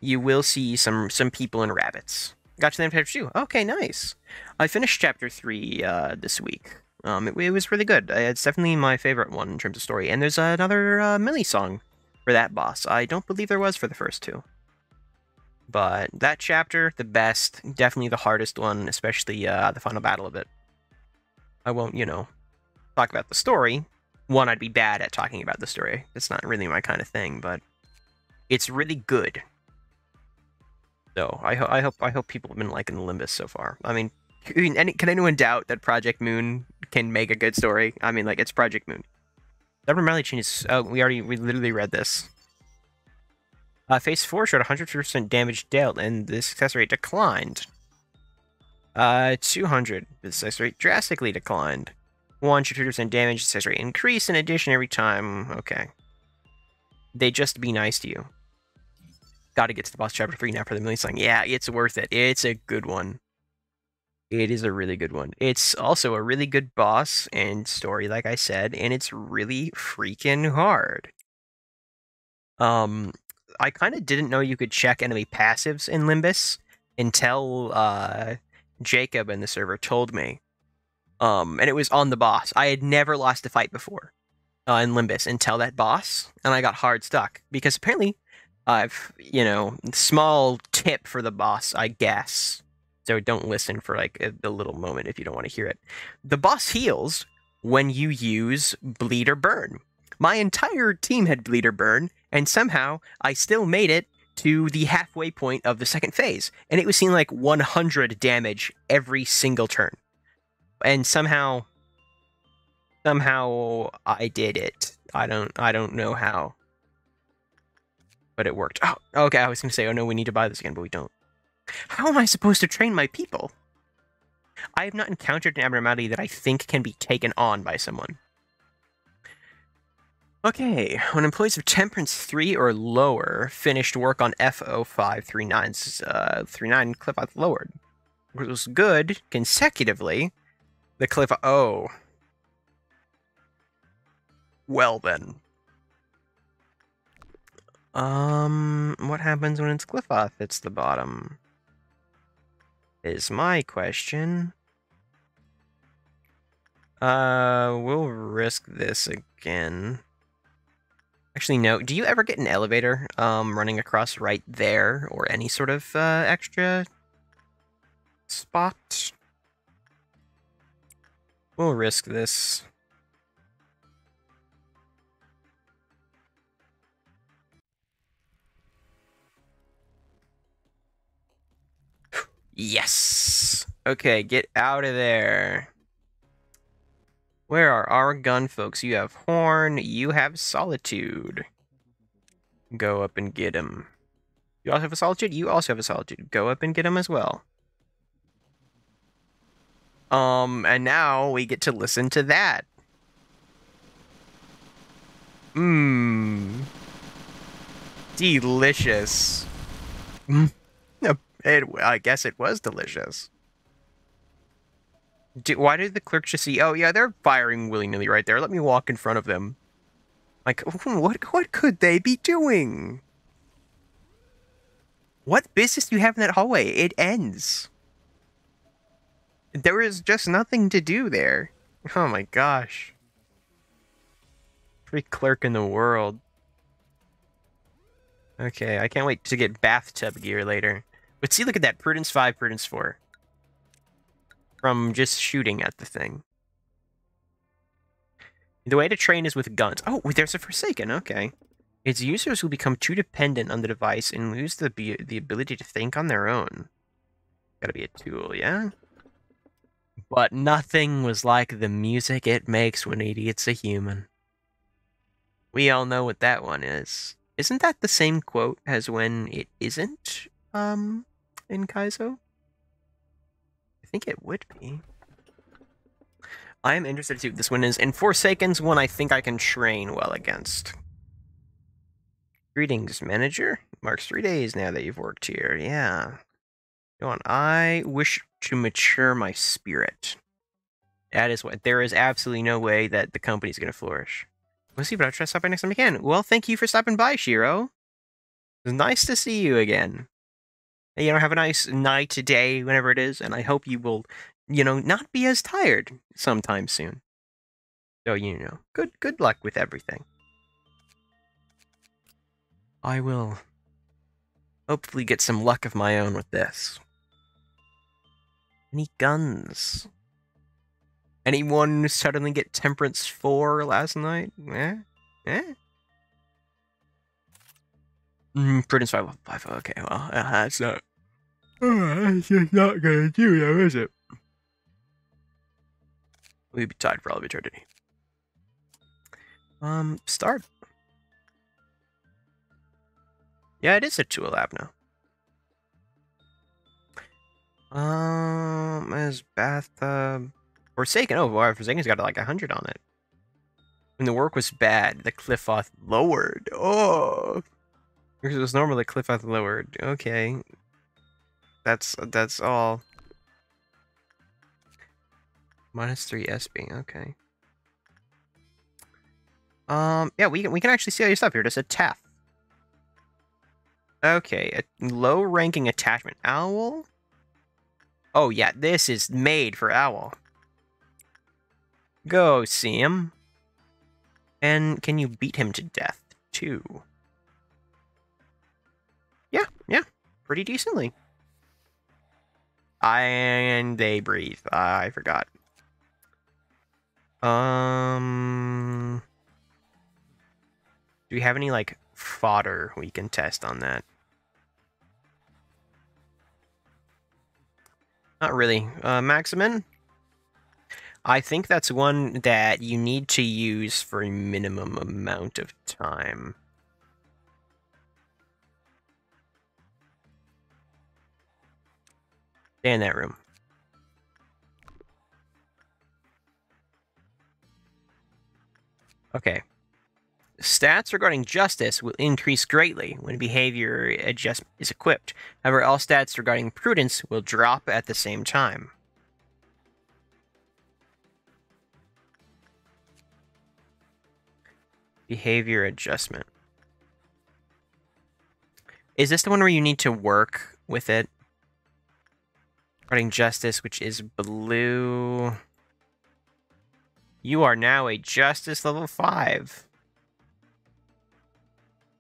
you will see some people in rabbits. Got to the end of chapter 2. Okay, nice. I finished chapter 3, this week. It was really good. It's definitely my favorite one in terms of story. And there's another, Millie song for that boss. I don't believe there was for the first 2. But that chapter, the best, definitely the hardest one, especially the final battle of it. I won't, you know, talk about the story. One, I'd be bad at talking about the story. It's not really my kind of thing, but it's really good. So I hope people have been liking the Limbus so far. I mean, can anyone doubt that Project Moon can make a good story? I mean, like, it's Project Moon. Stubborn Marley changes. Oh, we literally read this. Phase 4 showed 100% damage dealt, and the success rate declined. 200. The success rate drastically declined. 150% damage, success rate increased in addition every time. Okay. They just be nice to you. Gotta get to the boss chapter 3 now for the Millie song. Yeah, it's worth it. It's a good one. It is a really good one. It's also a really good boss and story, like I said, and it's really freaking hard. I kind of didn't know you could check enemy passives in Limbus until Jacob in the server told me. And it was on the boss. I had never lost a fight before in Limbus until that boss, and I got hard stuck because apparently you know, small tip for the boss, I guess. So don't listen for like a little moment if you don't want to hear it. The boss heals when you use Bleed or Burn. My entire team had Bleed or Burn, and somehow I still made it to the halfway point of the second phase, and it was seeing like 100 damage every single turn. And somehow I did it. I don't know how. But it worked. Oh, okay, I was going to say, oh no, we need to buy this again, but we don't. How am I supposed to train my people? I have not encountered an abnormality that I think can be taken on by someone. Okay, when employees of Temperance 3 or lower finished work on FO539's 39 cliff path lowered. It was good consecutively. The cliff. Oh. Well then. What happens when its cliff path hits the bottom? Is my question. We'll risk this again. Actually, no. Do you ever get an elevator, running across right there, or any sort of, extra spot? We'll risk this. Yes! Okay, get out of there. Where are our gun folks? You have Horn, you have Solitude. Go up and get him. You also have a Solitude? You also have a Solitude. Go up and get him as well. And now we get to listen to that. Mmm. Delicious. I guess it was delicious. Why did the clerk just see? Oh, yeah, they're firing willy-nilly right there. Let me walk in front of them. Like, what could they be doing? What business do you have in that hallway? It ends. There is just nothing to do there. Oh my gosh. Every clerk in the world. Okay, I can't wait to get bathtub gear later. But see, look at that. Prudence 5, Prudence 4. From just shooting at the thing. The way to train is with guns. Oh, there's a Forsaken. Okay. Its users will become too dependent on the device and lose the ability to think on their own. Gotta be a tool, yeah? But nothing was like the music it makes when it eats a human. We all know what that one is. Isn't that the same quote as when it isn't, in Kaizo? I think it would be. I am interested to see what this one is. And Forsaken's one I think I can train well against. Greetings, manager. Marks 3 days now that you've worked here. Yeah. Go on. I wish to mature my spirit. That is what. There is absolutely no way that the company's going to flourish. We'll see, but I'll try to stop by next time I can. Well, thank you for stopping by, Shiro. It was nice to see you again. You know, have a nice night, day, whenever it is, and I hope you will, not be as tired sometime soon. So, good luck with everything. I will hopefully get some luck of my own with this. Any guns? Anyone suddenly get Temperance 4 last night? Prudence 5, okay, well, that's not... that's just not gonna do, though, is it? We'd be tied for all of eternity. Start. Yeah, it is a tool lab now. As bathtub... Forsaken. Oh, wow, Forsaken's got like 100 on it. When the work was bad, the cliff path lowered. Oh! Because it was normally cliff path lowered. Okay. That's all. -3 SB, okay. Yeah, we can actually see all your stuff here. Just a TAF. Okay, a low-ranking attachment. Owl? Oh, yeah, this is made for Owl. Go see him. And can you beat him to death, too? Yeah, pretty decently. And they breathe. I forgot. Do we have any, like, fodder we can test on that? Not really. Maximin? I think that's one that you need to use for a minimum amount of time. Stay in that room. Okay. Stats regarding justice will increase greatly when behavior adjustment is equipped. However, all stats regarding prudence will drop at the same time. Behavior adjustment. Is this the one where you need to work with it? Regarding justice, which is blue. You are now a justice level 5.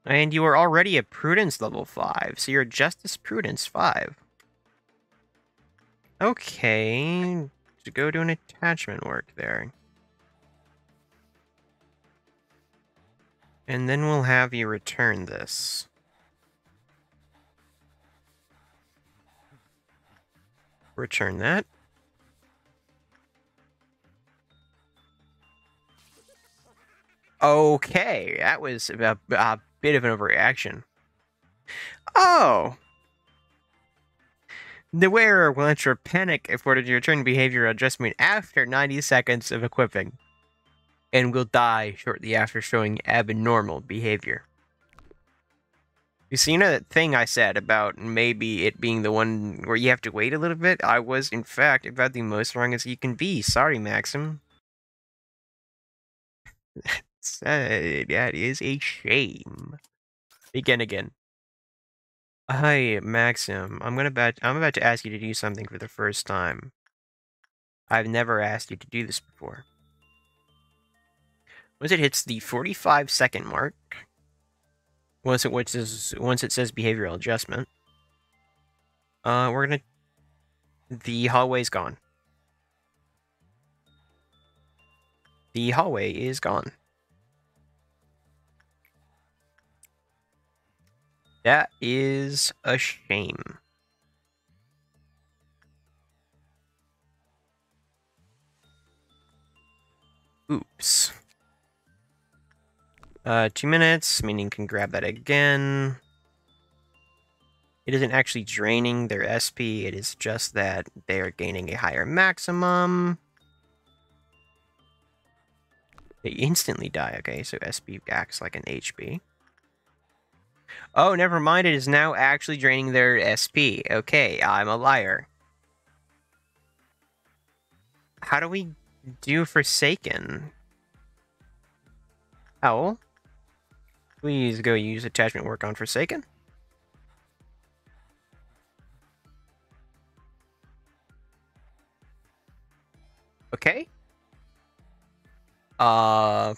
And you are already a prudence level 5, so you're justice prudence 5. Okay, to go do an attachment work there. And then we'll have you return this. Return that. Okay, that was a bit of an overreaction. Oh! The wearer will enter panic if ordered to return behavior adjustment after 90 seconds of equipping, and will die shortly after showing abnormal behavior. You see, you know that thing I said about maybe it being the one where you have to wait a little bit? I was, in fact, about the most wrong as you can be. Sorry, Maxim. That is a shame. Begin again. Hi, Maxim. I'm about to ask you to do something for the first time. I've never asked you to do this before. Once it hits the 45-second mark, once it says behavioral adjustment, the hallway's gone. The hallway is gone. That is a shame. Oops. 2 minutes, meaning you can grab that again. It isn't actually draining their SP, it is just that they are gaining a higher maximum. They instantly die, okay, so SP acts like an HP. Oh, never mind, it is now actually draining their SP. Okay, I'm a liar. How do we do Forsaken? Owl? Please go use attachment work on Forsaken. Okay. I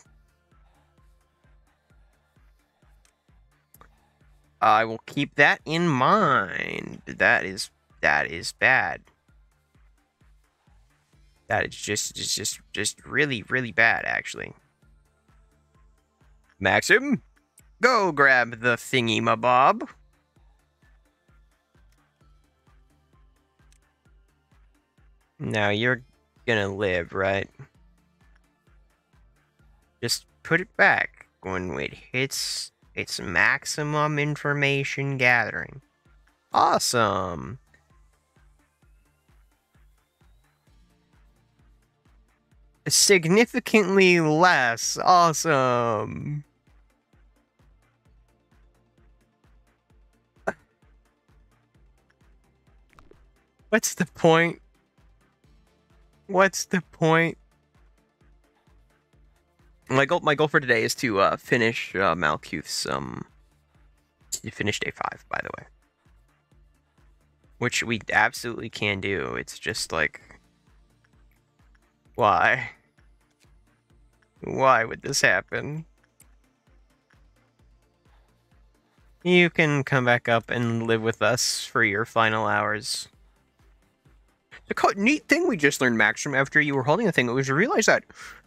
will keep that in mind. That is bad. That is just really, really bad, actually. Maxim, go grab the thingy-mabob. Now you're gonna live, right? Just put it back when it hits its maximum information gathering. Awesome. Significantly less. Awesome. What's the point? What's the point? My goal for today is to finish Malkuth's finish day 5, by the way. Which we absolutely can do. It's just like, why? Why would this happen? You can come back up and live with us for your final hours. The neat thing we just learned, Maxim, after you were holding the thing, was to realize that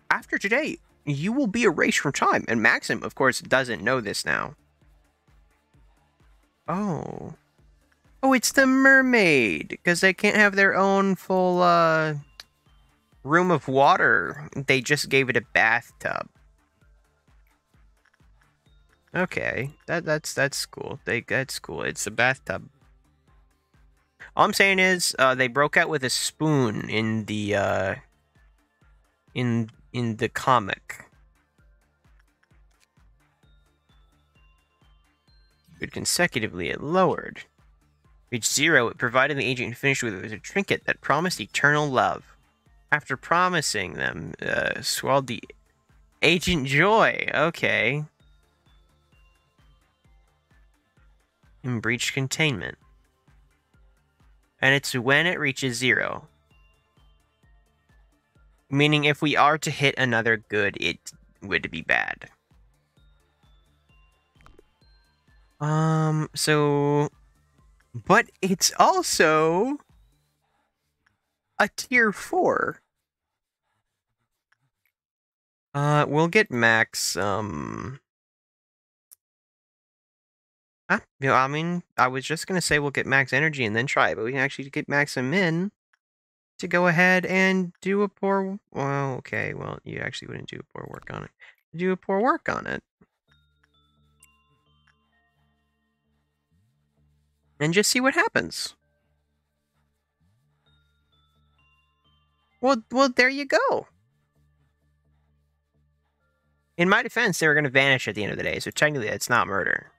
after today, you will be erased from time. And Maxim, of course, doesn't know this now. Oh. Oh, it's the mermaid, because they can't have their own full, room of water. They just gave it a bathtub. Okay, that's cool. That's cool. It's a bathtub. All I'm saying is, they broke out with a spoon in the in the comic. But consecutively, it lowered. Reached 0, it provided the agent finished with a trinket that promised eternal love. After promising them, swallowed the agent joy. Okay. And breached containment. And it's when it reaches 0. Meaning if we are to hit another good, it would be bad. So... But it's also... a tier 4. We'll get max, I mean, I was just gonna say we'll get max energy and then try it, but we can actually get max min to go ahead and do a poor... Well, okay, well, you actually wouldn't do a poor work on it. Do a poor work on it. And just see what happens. Well, there you go. In my defense, they were going to vanish at the end of the day, so technically it's not murder.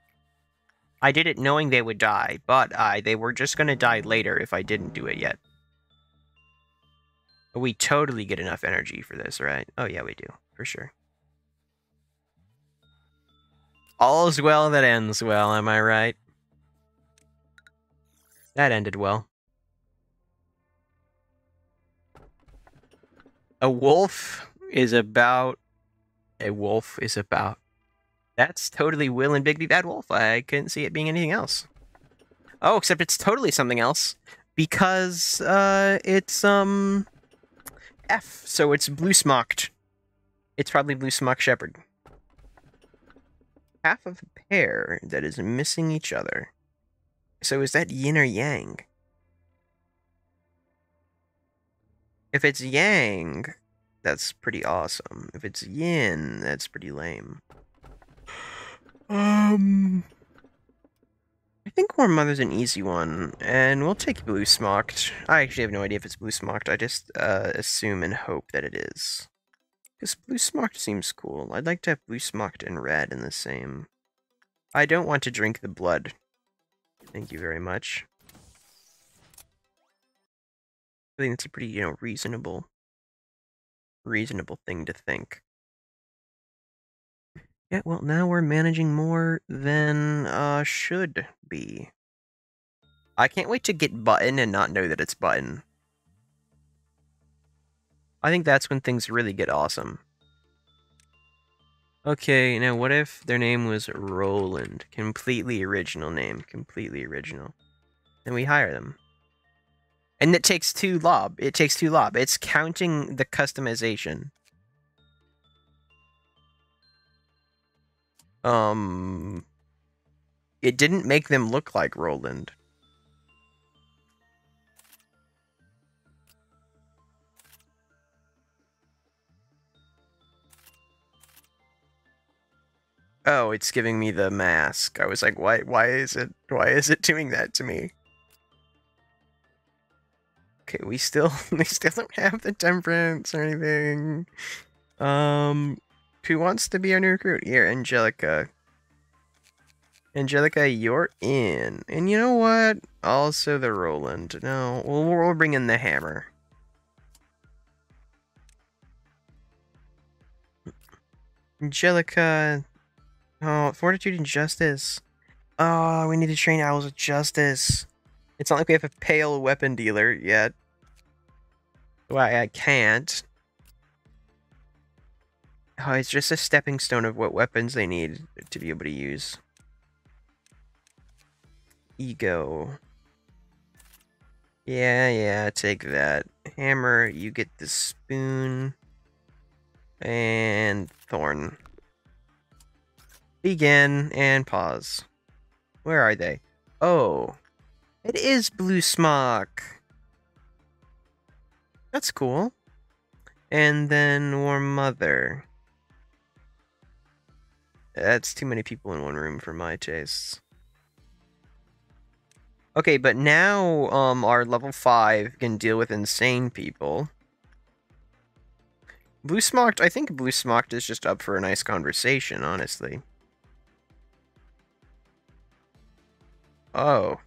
I did it knowing they would die, but they were just going to die later if I didn't do it yet. But we totally get enough energy for this, right? Oh yeah, we do, for sure. All's well that ends well, am I right? That ended well. A wolf is about... That's totally Will and Bigby Bad Wolf. I couldn't see it being anything else. Oh, except it's totally something else. Because, it's, F. So it's Blue Smocked. It's probably Blue Smock Shepherd. Half of a pair that is missing each other. So is that yin or yang? If it's yang, that's pretty awesome. If it's yin, that's pretty lame. I think Warm Mother's an easy one, and we'll take Blue Smocked. I actually have no idea if it's Blue Smocked. I just assume and hope that it is. Because Blue Smocked seems cool. I'd like to have Blue Smocked and Red in the same. I don't want to drink the blood. Thank you very much. I think that's a pretty, reasonable thing to think. Yeah, well, now we're managing more than, should be. I can't wait to get Button and not know that it's Button. I think that's when things really get awesome. Okay, now what if their name was Roland? Completely original name. Completely original. Then we hire them. And it takes 2 lob. It takes 2 lob. It's counting the customization. It didn't make them look like Roland. Oh, it's giving me the mask. I was like, why is it doing that to me? Okay, we still don't have the temperance or anything. Who wants to be our new recruit? Here, Angelica. Angelica, you're in. And you know what? Also the Roland. No, we'll bring in the hammer. Angelica. Oh, Fortitude and Justice. Oh, we need to train Owls with Justice. It's not like we have a pale weapon dealer yet. Why, I can't. Oh, it's just a stepping stone of what weapons they need to be able to use. Ego. Yeah, take that. Hammer, you get the spoon. And Thorn. Begin and pause. Where are they? Oh. It is Blue Smock. That's cool. And then Warm Mother. That's too many people in one room for my tastes. Okay, but now, our level 5 can deal with insane people. Blue Smocked, I think Blue Smocked is just up for a nice conversation, honestly. Oh.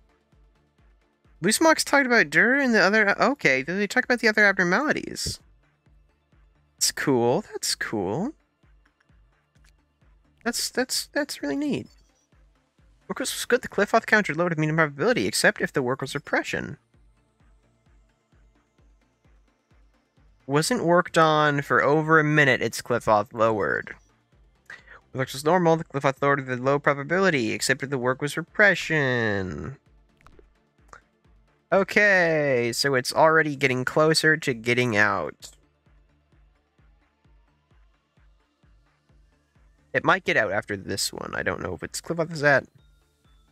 Blue Smock's talked about Dur and the other... Okay, they talk about the other abnormalities. That's cool, that's cool. That's really neat. Work was good, the cliff off counter low to medium probability, except if the work was repression. Wasn't worked on for over a minute, its cliff off lowered. Which was normal, the cliff off lowered the low probability, except if the work was repression. Okay, so it's already getting closer to getting out. It might get out after this one. I don't know if its cliff off is at,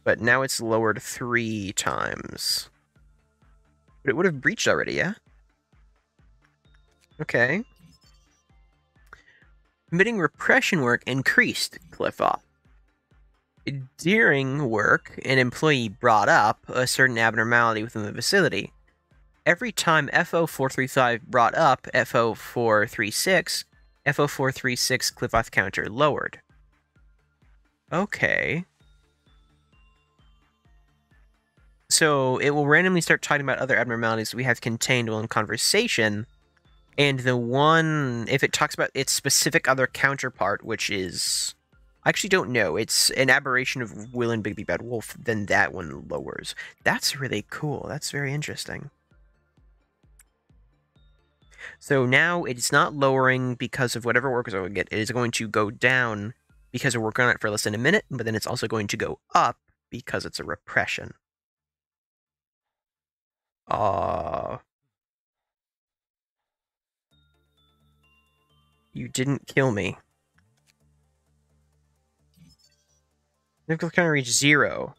but now it's lowered 3 times. But it would have breached already, yeah? Okay. Committing repression work increased cliff off. During work, an employee brought up a certain abnormality within the vicinity. Every time FO435 brought up FO436, FO436 cliff off counter lowered. Okay. So it will randomly start talking about other abnormalities we have contained while in conversation, and the one, if it talks about its specific other counterpart, which is... I actually don't know. It's an aberration of Will and Big Bad Wolf, then that one lowers. That's really cool. That's very interesting. So now it's not lowering because of whatever work is going to get. It is going to go down because we're working on it for less than a minute, but then it's also going to go up because it's a repression. You didn't kill me. Nuclear counter reached 0.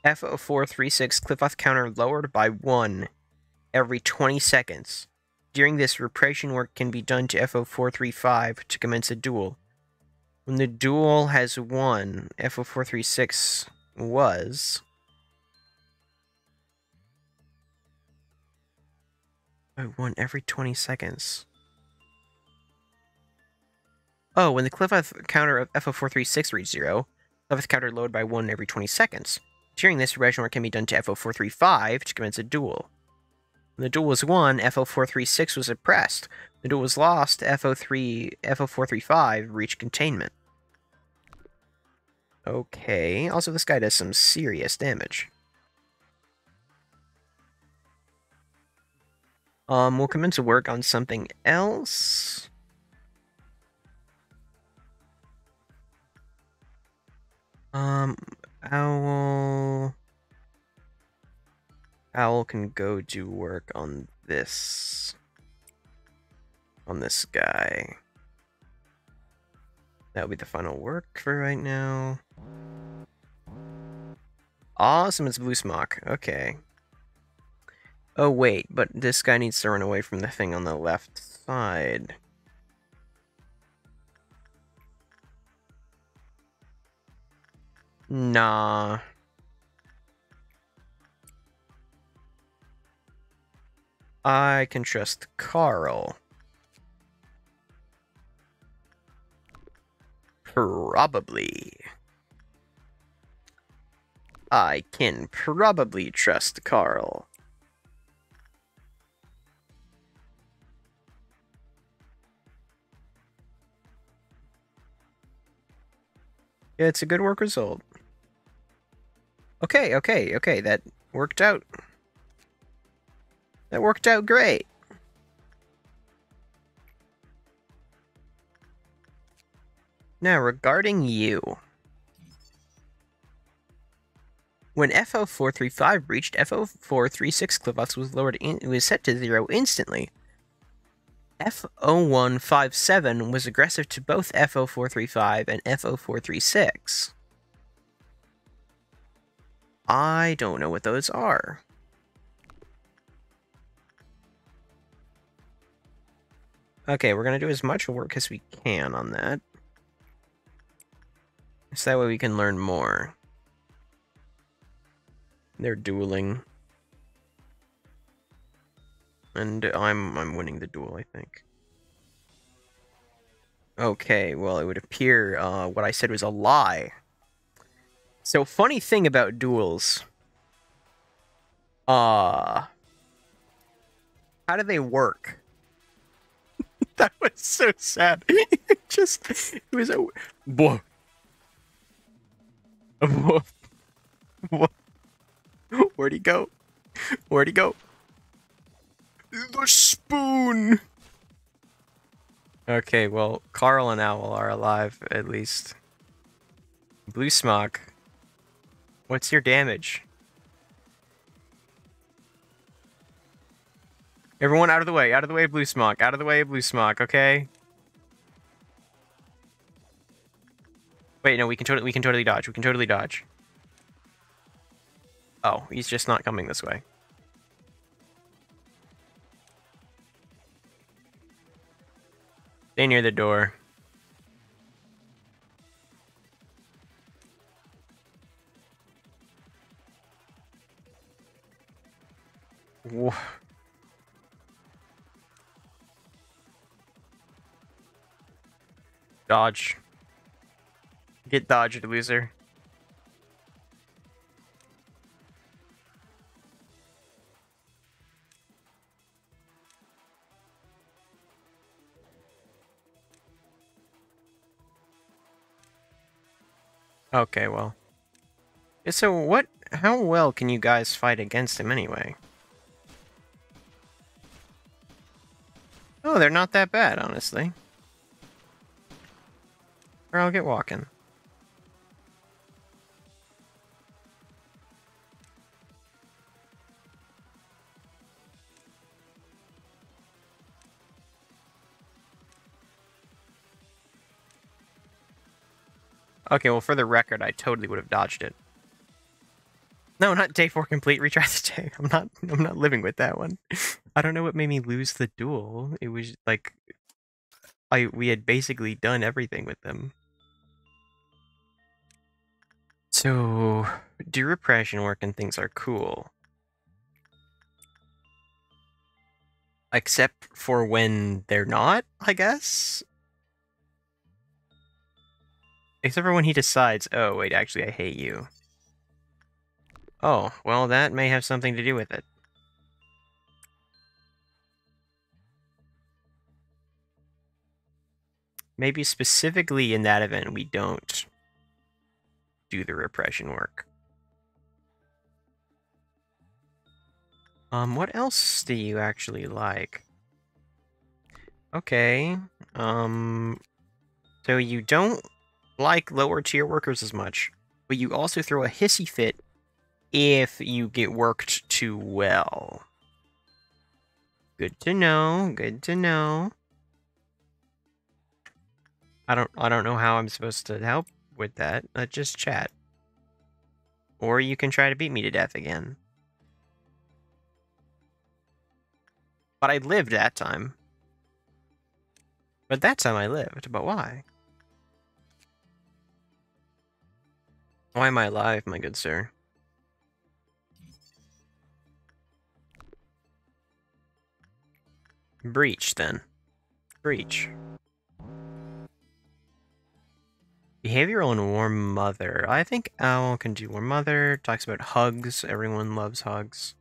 FO436 cliff off counter lowered by 1 every 20 seconds. During this, repression work can be done to FO435 to commence a duel. When the duel has won, FO436 was... by 1 every 20 seconds. Oh, when the cliff off counter of FO436 reached 0, cliff off counter lowered by 1 every 20 seconds. During this, repression work can be done to FO435 to commence a duel. When the duel was won, FO436 was suppressed. When the duel was lost, FO435 reached containment. Okay, also this guy does some serious damage. We'll commence to work on something else. Owl can go do work on this. On this guy. That'll be the final work for right now. Awesome, it's Blue Smock. Okay. Oh, wait, but this guy needs to run away from the thing on the left side. Nah. I can trust Carl. Probably. I can probably trust Carl. Yeah, it's a good work result. Okay, that worked out. That worked out great. Now, regarding you. When FO435 reached FO436 cliff was lowered it was set to 0 instantly. FO157 was aggressive to both FO435 and FO436. I don't know what those are. Okay, we're gonna do as much work as we can on that. So that way we can learn more. They're dueling. And I'm winning the duel, I think. Okay, well, it would appear what I said was a lie. So, funny thing about duels. How do they work? That was so sad. It was a... Whoa. Whoa. Whoa. Where'd he go? Where'd he go? The spoon! Okay, well, Carl and Owl are alive, at least. Blue Smock. What's your damage? Everyone out of the way of Blue Smock, out of the way of Blue Smock, okay? Wait, no, we can totally dodge. Oh, he's just not coming this way. Stay near the door. Whoa. Dodge. Get dodged, loser. Okay, well. So how well can you guys fight against him anyway? Oh, they're not that bad, honestly. Or I'll get walking. Okay, well, for the record, I totally would have dodged it. No, not day 4 complete. Retry the day. I'm not living with that one. I don't know what made me lose the duel. It was like we had basically done everything with them. So, do repression work and things are cool. Except for when they're not, I guess? Except for when he decides, oh, wait, actually, I hate you. Oh, well, that may have something to do with it. Maybe specifically in that event, we don't do the repression work. What else do you actually like? Okay, so you don't like lower tier workers as much, but you also throw a hissy fit if you get worked too well. Good to know, good to know. I don't know how I'm supposed to help with that. Just chat. Or you can try to beat me to death again. But I lived that time. But that time I lived. But why? Why am I alive, my good sir? Breach, then. Breach. Behavioral and warm mother. I think Owl can do warm mother. Talks about hugs. Everyone loves hugs.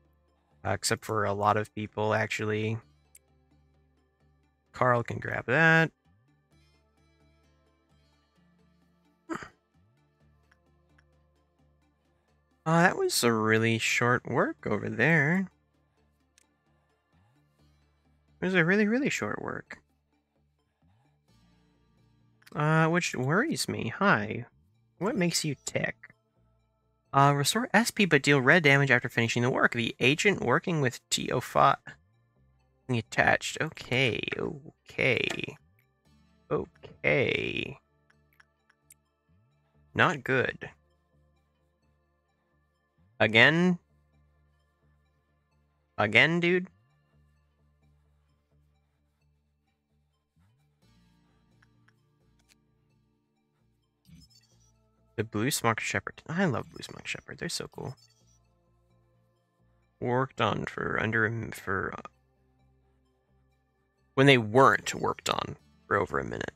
Except for a lot of people, actually. Carl can grab that. That was a really short work over there. It was a really, really short work. Which worries me. Hi. What makes you tick? Restore SP but deal red damage after finishing the work. The agent working with TO5 attached. Okay, okay. Okay. Not good. Again? Again, dude? The Blue Smock Shepherd. I love Blue Smock Shepherd. They're so cool. worked on when they weren't worked on for over a minute.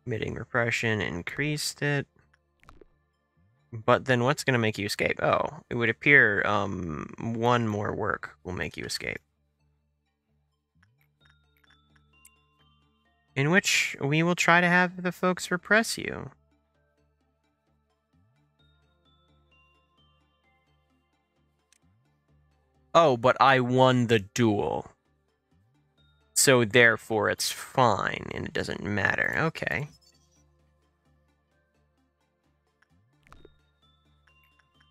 Emitting repression increased it. But then what's going to make you escape? Oh, it would appear one more work will make you escape. In which we will try to have the folks repress you. Oh, but I won the duel. So therefore it's fine, and it doesn't matter. Okay.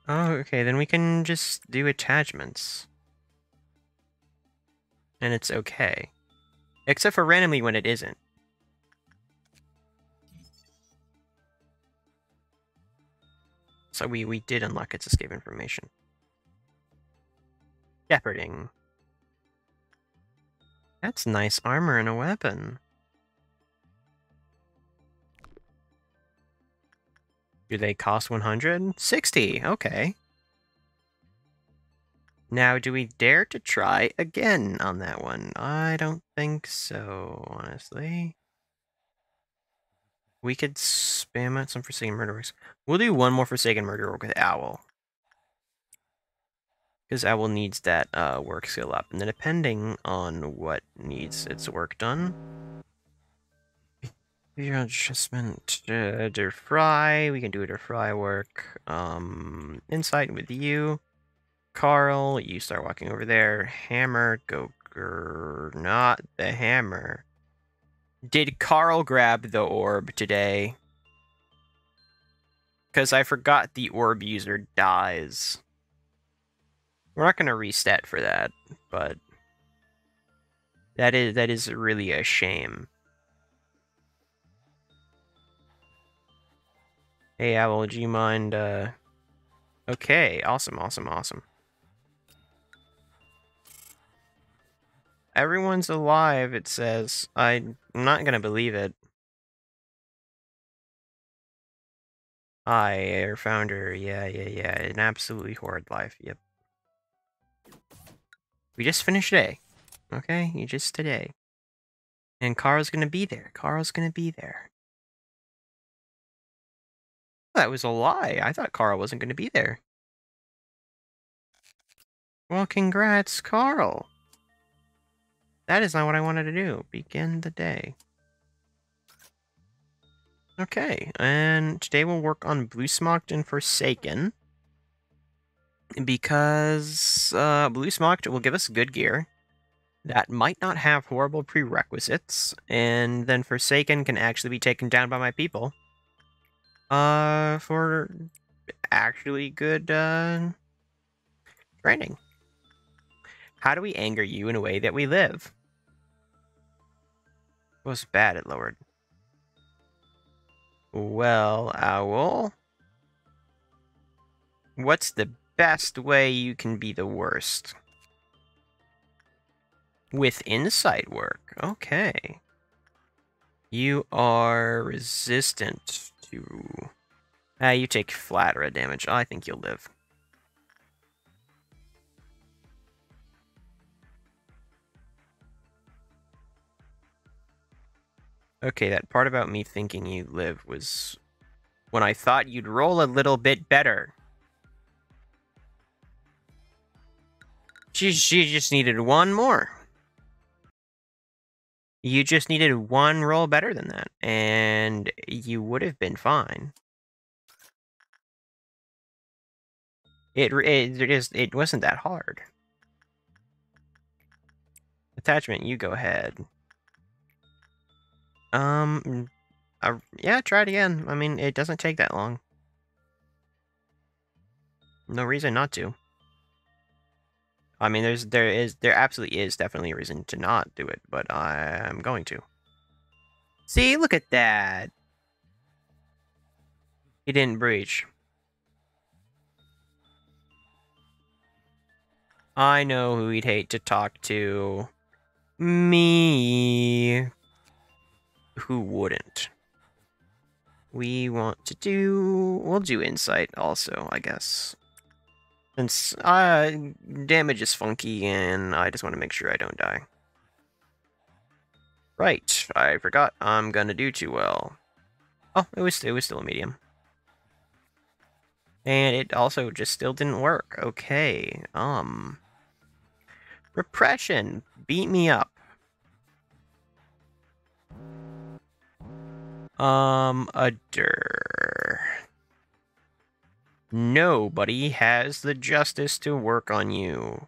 Oh, okay, then we can just do attachments. And it's okay. Except for randomly when it isn't. So we did unlock its escape information. Shepherding. That's nice armor and a weapon. Do they cost 100? 60, okay. Now, do we dare to try again on that one? I don't think so, honestly. We could spam out some Forsaken Murderers. We'll do one more Forsaken Murderer with Owl. Because Owl needs that work skill up. And then depending on what needs its work done. Adjustment to fry. We can do it to fry work. Insight with you. Carl, you start walking over there. Hammer, go not the hammer. Did Carl grab the orb today? Because I forgot the orb user dies. We're not going to reset for that, but that is really a shame. Hey, Owl, do you mind, Okay, awesome. Everyone's alive, it says. I'm not gonna believe it. Hi, Air Founder. Yeah. An absolutely horrid life, yep. We just finished today. Okay, you just today. And Carl's gonna be there. That was a lie. I thought Carl wasn't gonna be there. Well, congrats, Carl. That is not what I wanted to do. Begin the day. Okay, and today we'll work on Blue Smocked and Forsaken. Because Blue Smocked will give us good gear. That might not have horrible prerequisites. And then Forsaken can actually be taken down by my people. For actually good, training. How do we anger you in a way that we live? It was bad it lowered. Well, Owl. What's the best way you can be the worst? With insight work. Okay. You are resistant to... you take flat red damage. I think you'll live. Okay, that part about me thinking you live was when I thought you'd roll a little bit better. She just needed one more. You just needed one roll better than that, and you would have been fine. It wasn't that hard. Attachment, you go ahead. Yeah, try it again. I mean, it doesn't take that long. No reason not to. I mean, there absolutely is definitely a reason to not do it, but I'm going to. See, look at that. He didn't breach. I know who he'd hate to talk to. Me. Who wouldn't? We'll do insight also, I guess. Since damage is funky, and I just want to make sure I don't die. Right, I forgot I'm gonna do too well. Oh, it was still a medium. And it also just still didn't work. Okay, repression, beat me up. A dir. Nobody has the justice to work on you.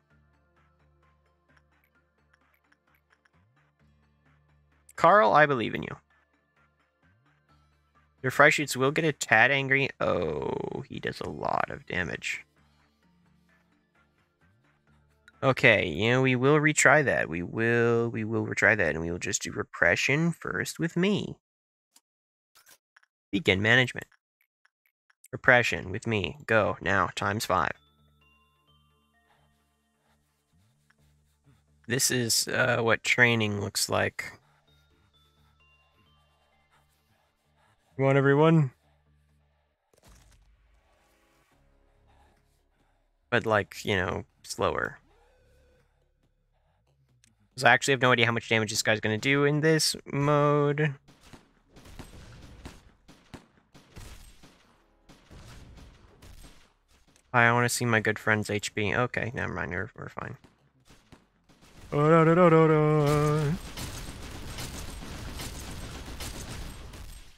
Carl, I believe in you. Your fry shoots will get a tad angry. Oh, he does a lot of damage. Okay, we will retry that. We will retry that, and we will just do repression first with me. Begin management. Repression with me. Go, now, ×5. This is what training looks like. Come on, everyone. But, like, slower. So I actually have no idea how much damage this guy's going to do in this mode. I want to see my good friend's HP. Okay, never mind. We're fine.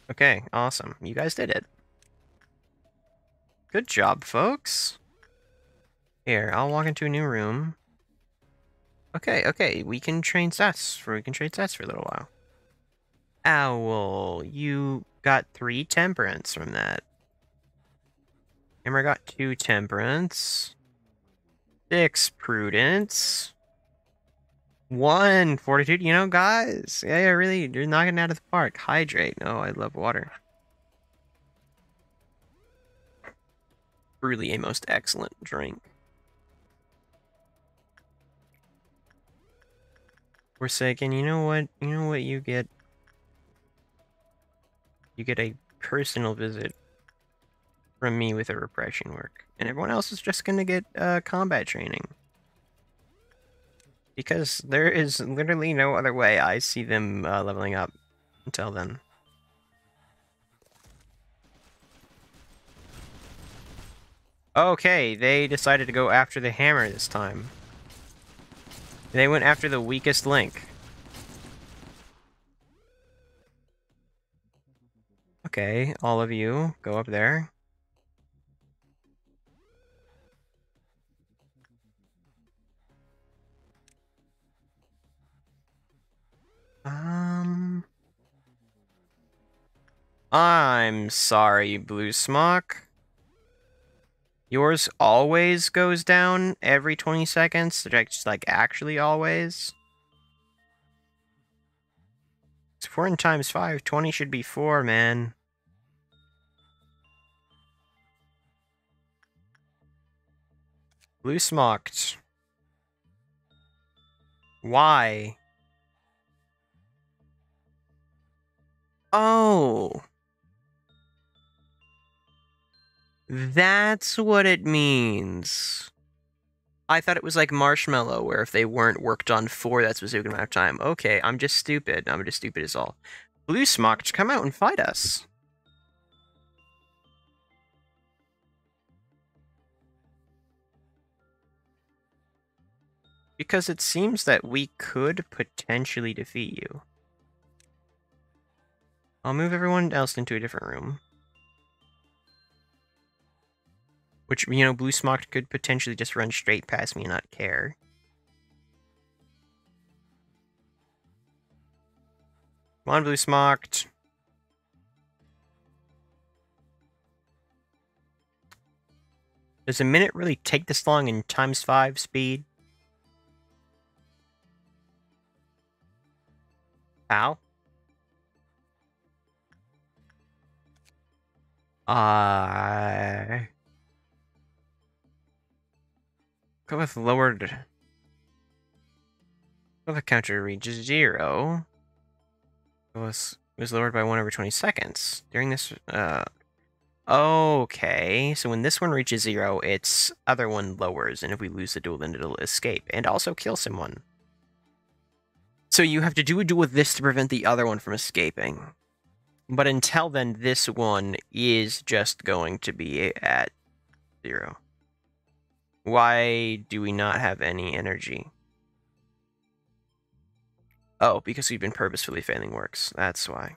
Okay, awesome. You guys did it. Good job, folks. Here, I'll walk into a new room. Okay, we can trade stats for a little while. Owl, you got 3 temperance from that. Hammer got 2 temperance. 6 prudence. 1 fortitude. Guys, yeah, really, you're knocking it out of the park. Hydrate. Oh, I love water. Truly a most excellent drink. Forsaken, you know what you get? You get a personal visit from me with a repression work. And everyone else is just gonna get combat training. Because there is literally no other way I see them leveling up until then. Okay, they decided to go after the hammer this time. They went after the weakest link. Okay, all of you, go up there. I'm sorry, Blue Smock. Yours always goes down every 20 seconds? Like, actually always? It's 4 times 5. 20 should be 4, man. Blue Smocked. Why? Oh. That's what it means. I thought it was like Marshmallow, where if they weren't worked on for that specific amount of time. Okay, I'm just stupid. I'm just stupid as all. Blue Smocked, come out and fight us. Because it seems that we could potentially defeat you. I'll move everyone else into a different room. Which, Blue Smocked could potentially just run straight past me and not care. Come on, Blue Smocked. Does a minute really take this long in ×5 speed? How? Go with lowered. Well, the counter reaches 0. It was lowered by 1 over 20 seconds. During this, Okay, so when this one reaches 0, its other one lowers, and if we lose the duel, then it'll escape, and also kill someone. So you have to do a duel with this to prevent the other one from escaping. But until then, this one is just going to be at 0. Why do we not have any energy? Oh, because we've been purposefully failing works. That's why.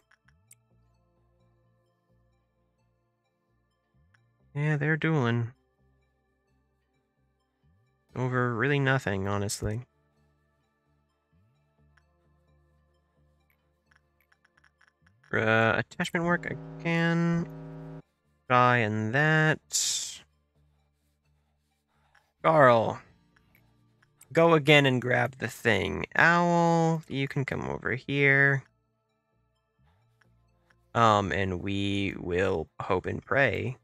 Yeah, they're dueling. Over really nothing, honestly. Attachment work again. Die and that. Carl. Go again and grab the thing. Owl, you can come over here. And we will hope and pray.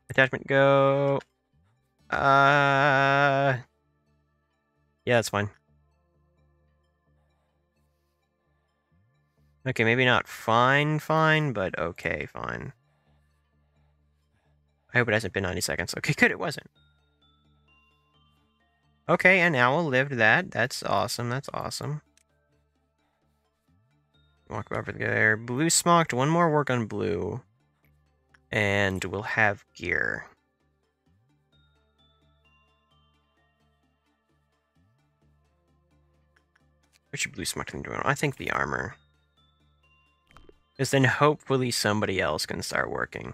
Attachment go. Yeah, that's fine. Okay, maybe not fine, but okay, fine. I hope it hasn't been 90 seconds. Okay, good, it wasn't. Okay, and Owl lived that. That's awesome, that's awesome. Walk over there. Blue smocked, one more work on blue. And we'll have gear. What should blue smocked be doing? I think the armor. Because then hopefully somebody else can start working.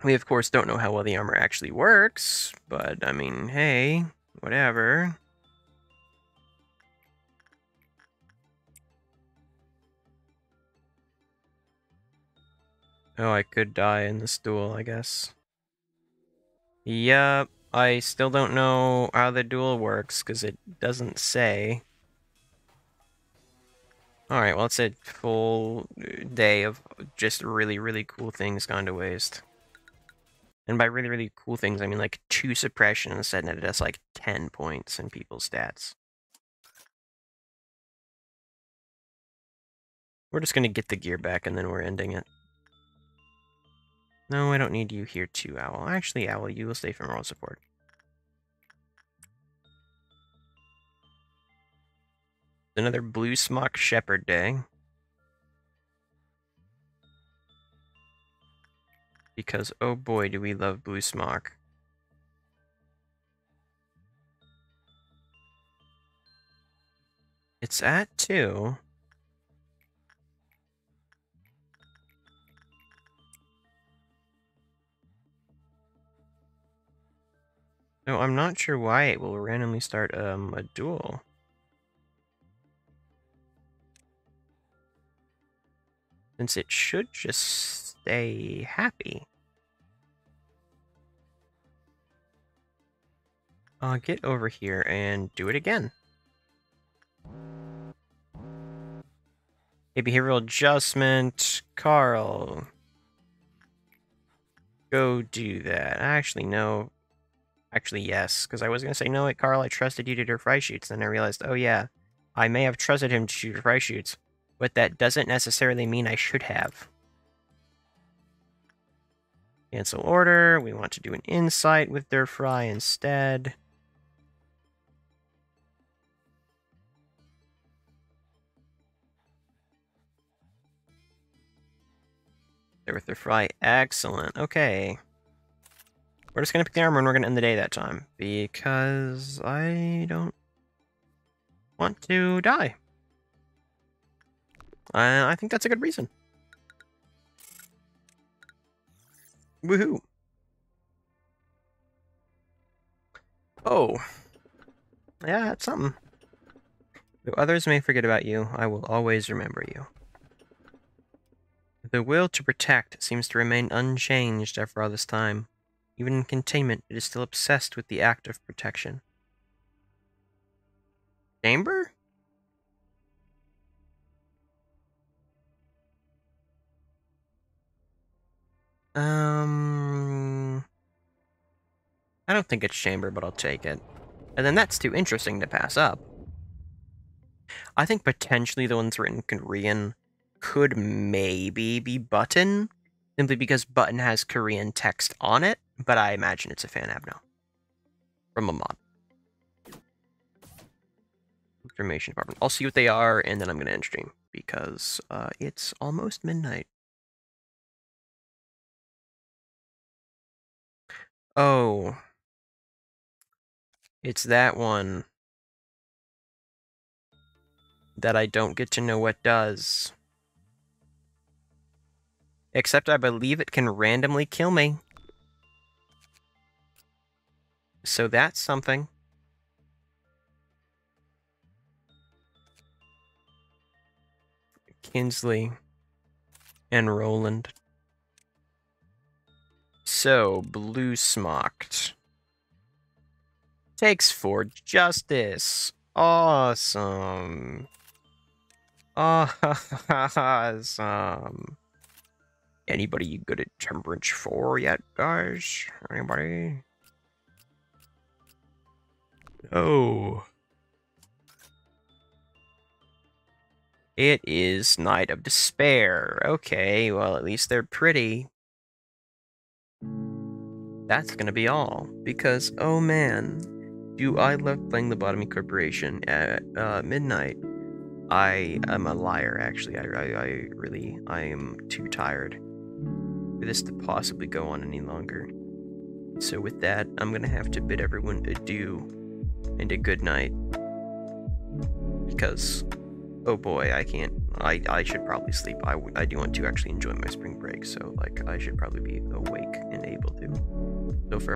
We, of course, don't know how well the armor actually works, but, I mean, hey, whatever. Oh, I could die in this duel, I guess. Yep, I still don't know how the duel works, because it doesn't say. Alright, well, it's a full day of just really, really cool things gone to waste. And by really, really cool things, I mean like 2 suppressions that netted us like 10 points in people's stats. We're just gonna get the gear back and then we're ending it. No, I don't need you here too, Owl. Actually, Owl, you will stay for moral support. Another Blue Smock Shepherd Day. Because, oh boy, do we love Blue Smock. It's at 2. No, I'm not sure why it will randomly start a duel. Since it should just stay happy. Get over here and do it again. A behavioral adjustment. Carl. Go do that. Actually, no. Actually, yes. Because I was going to say, no, wait, Carl, I trusted you to do fry shoots. Then I realized, oh yeah, I may have trusted him to shoot fry shoots. But that doesn't necessarily mean I should have. Cancel order. We want to do an insight with their fry instead. There with their fry. Excellent. Okay. We're just going to pick the armor and we're going to end the day that time. Because I don't want to die. I think that's a good reason. Woohoo. Oh. Yeah, that's something. Though others may forget about you, I will always remember you. The will to protect seems to remain unchanged after all this time. Even in containment, it is still obsessed with the act of protection. Chamber? I don't think it's chamber, but I'll take it. And then that's too interesting to pass up. I think potentially the ones written in Korean could maybe be Button, simply because Button has Korean text on it, but I imagine it's a fan ab now. From a mod. Information department. I'll see what they are, and then I'm going to end stream, because it's almost midnight. Oh. It's that one that I don't get to know what does. Except I believe it can randomly kill me. So that's something. Kinsley and Roland. So, Blue Smocked. Takes for justice. Awesome. Awesome. Anybody good at Temperance 4 yet, guys? Anybody? Oh. It is Night of Despair. Okay, well, at least they're pretty. That's gonna be all. Because, oh man, do I love playing Lobotomy Corporation at midnight. I am a liar, actually. I am too tired for this to possibly go on any longer. So with that, I'm gonna have to bid everyone adieu and a good night. Because, oh boy, I can't. I should probably sleep. I do want to actually enjoy my spring break, so like I should probably be awake and able to. So for